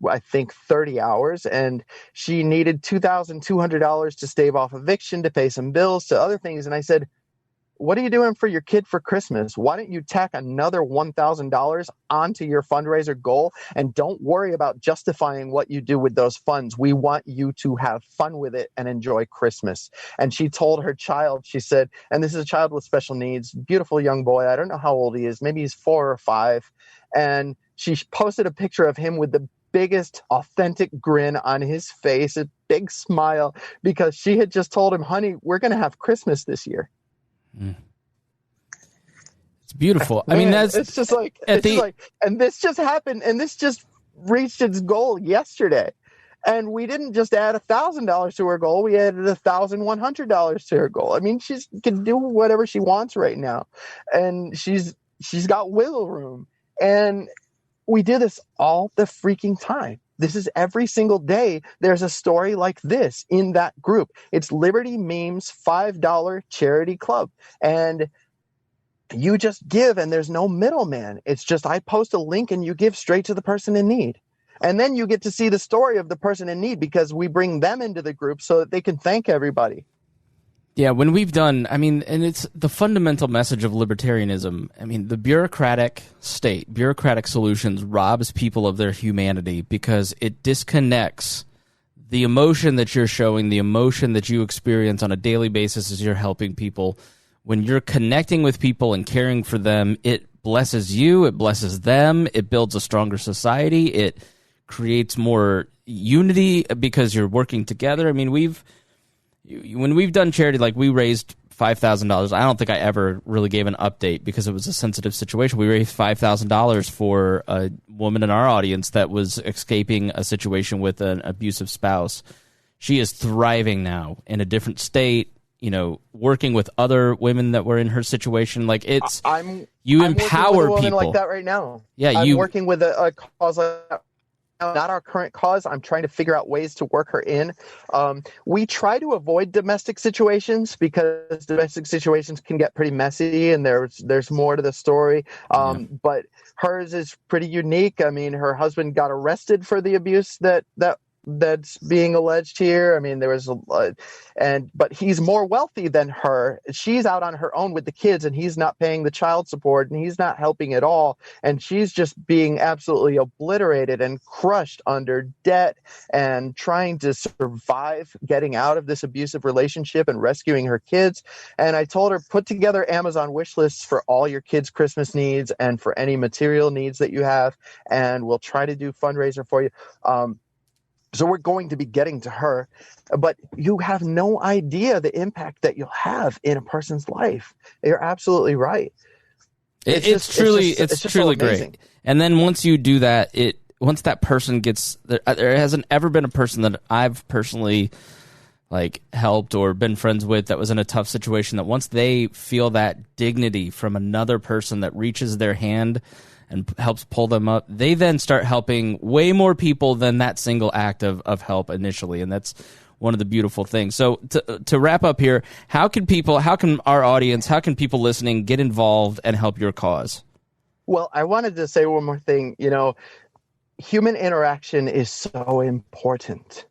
I think, 30 hours. And she needed $2,200 to stave off eviction, to pay some bills, to other things. And I said, what are you doing for your kid for Christmas? Why don't you tack another $1,000 onto your fundraiser goal, and don't worry about justifying what you do with those funds. We want you to have fun with it and enjoy Christmas. And she told her child, she said, and this is a child with special needs, beautiful young boy. I don't know how old he is. Maybe he's 4 or 5. And she posted a picture of him with the biggest authentic grin on his face, a big smile, because she had just told him, honey, we're going to have Christmas this year. It's beautiful. Man, I mean, that's it's just like, and this just happened, and this just reached its goal yesterday. And we didn't just add $1,000 to her goal; we added $1,100 to her goal. I mean, she can do whatever she wants right now, and she's got wiggle room. And we do this all the freaking time. This is every single day. There's a story like this in that group. It's Liberty Memes $5 charity club. And you just give, and there's no middleman. It's just, I post a link and you give straight to the person in need. And then you get to see the story of the person in need, because we bring them into the group so that they can thank everybody. Yeah, when we've done, I mean, and it's the fundamental message of libertarianism. I mean, the bureaucratic state, bureaucratic solutions robs people of their humanity, because it disconnects the emotion that you're showing, the emotion that you experience on a daily basis as you're helping people. When you're connecting with people and caring for them, it blesses you, it blesses them, it builds a stronger society, it creates more unity because you're working together. I mean, when we've done charity, like we raised $5,000. I don't think I ever really gave an update because it was a sensitive situation. We raised $5,000 for a woman in our audience that was escaping a situation with an abusive spouse. She is thriving now in a different state, you know, working with other women that were in her situation. Like, it's, I'm empower working with a woman people like that right now. Yeah, I'm working with a cause like that. Not our current cause. I'm trying to figure out ways to work her in. We try to avoid domestic situations because domestic situations can get pretty messy, and there's more to the story. But hers is pretty unique. I mean, her husband got arrested for the abuse that's being alleged here. I mean, there was but he's more wealthy than her. She's out on her own with the kids, and he's not paying the child support, and he's not helping at all. And she's just being absolutely obliterated and crushed under debt and trying to survive getting out of this abusive relationship and rescuing her kids. And I told her, put together Amazon wish lists for all your kids' Christmas needs and for any material needs that you have, and we'll try to do fundraiser for you. So we're going to be getting to her, but you have no idea the impact that you'll have in a person's life. You're absolutely right. It's truly so great. And then once you do that, once that person gets there hasn't ever been a person that I've personally like helped or been friends with that was in a tough situation, that once they feel that dignity from another person that reaches their hand and helps pull them up, they then start helping way more people than that single act of help initially. And that's one of the beautiful things. So to wrap up here, how can our audience, how can people listening get involved and help your cause? Well, I wanted to say one more thing. You know, human interaction is so important.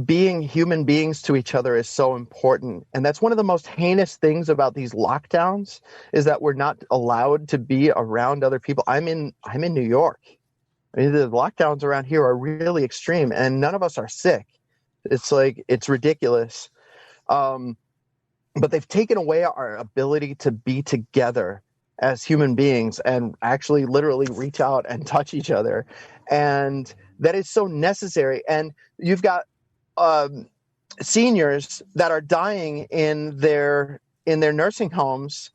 Being human beings to each other is so important. And that's one of the most heinous things about these lockdowns, is that we're not allowed to be around other people. I'm in New York. I mean, the lockdowns around here are really extreme, and none of us are sick. It's ridiculous. But they've taken away our ability to be together as human beings and actually literally reach out and touch each other. And that is so necessary. And you've got seniors that are dying in their nursing homes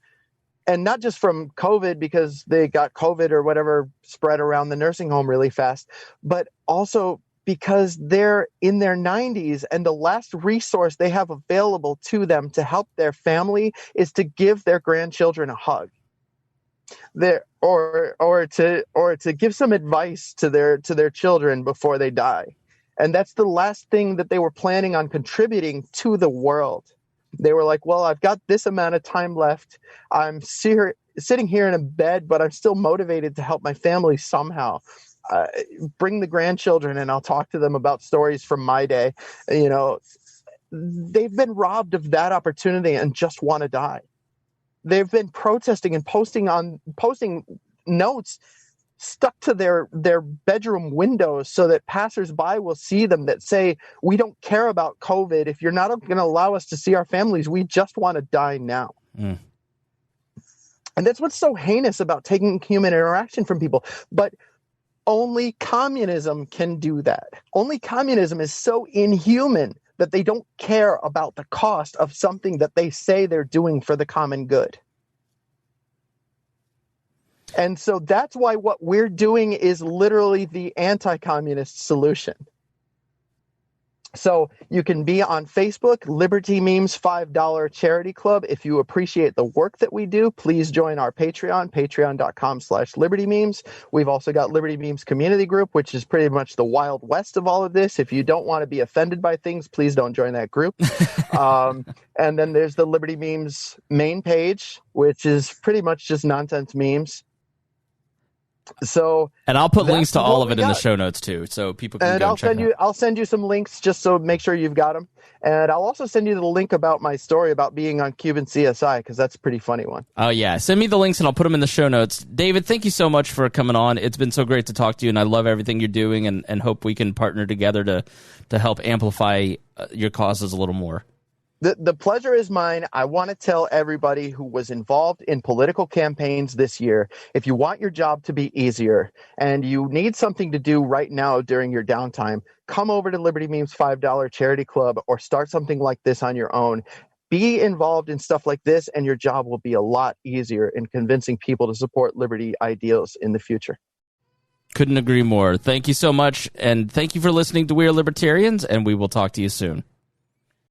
and not just from COVID because they got COVID or whatever spread around the nursing home really fast, but also because they're in their 90s and the last resource they have available to them to help their family is to give their grandchildren a hug. Or to give some advice to their children before they die. And that's the last thing that they were planning on contributing to the world. They were like, well, I've got this amount of time left. I'm sitting here in a bed, but I'm still motivated to help my family somehow. Bring the grandchildren and I'll talk to them about stories from my day. You know, they've been robbed of that opportunity and just want to die. They've been protesting and posting notes stuck to their bedroom windows so that passersby will see them that say, we don't care about COVID. If you're not going to allow us to see our families, we just want to die now. Mm. And that's what's so heinous about taking human interaction from people. But only communism can do that. Only communism is so inhuman that they don't care about the cost of something that they say they're doing for the common good. And so that's why what we're doing is literally the anti-communist solution. So you can be on Facebook, Liberty Memes $5 Charity Club. If you appreciate the work that we do, please join our Patreon, patreon.com/Liberty Memes. We've also got Liberty Memes Community Group, which is pretty much the Wild West of all of this. If you don't want to be offended by things, please don't join that group. And then there's the Liberty Memes main page, which is pretty much just nonsense memes. So, and I'll put links to all of it in the show notes too, so people can go check it out. I'll send you some links just so make sure you've got them, and I'll also send you the link about my story about being on Cuban CSI because that's a pretty funny one. Oh yeah, send me the links and I'll put them in the show notes. David, thank you so much for coming on. It's been so great to talk to you, and I love everything you're doing, and hope we can partner together to help amplify your causes a little more. The pleasure is mine. I want to tell everybody who was involved in political campaigns this year, if you want your job to be easier and you need something to do right now during your downtime, come over to Liberty Memes $5 Charity Club or start something like this on your own. Be involved in stuff like this and your job will be a lot easier in convincing people to support liberty ideals in the future. Couldn't agree more. Thank you so much, and thank you for listening to We Are Libertarians, and we will talk to you soon.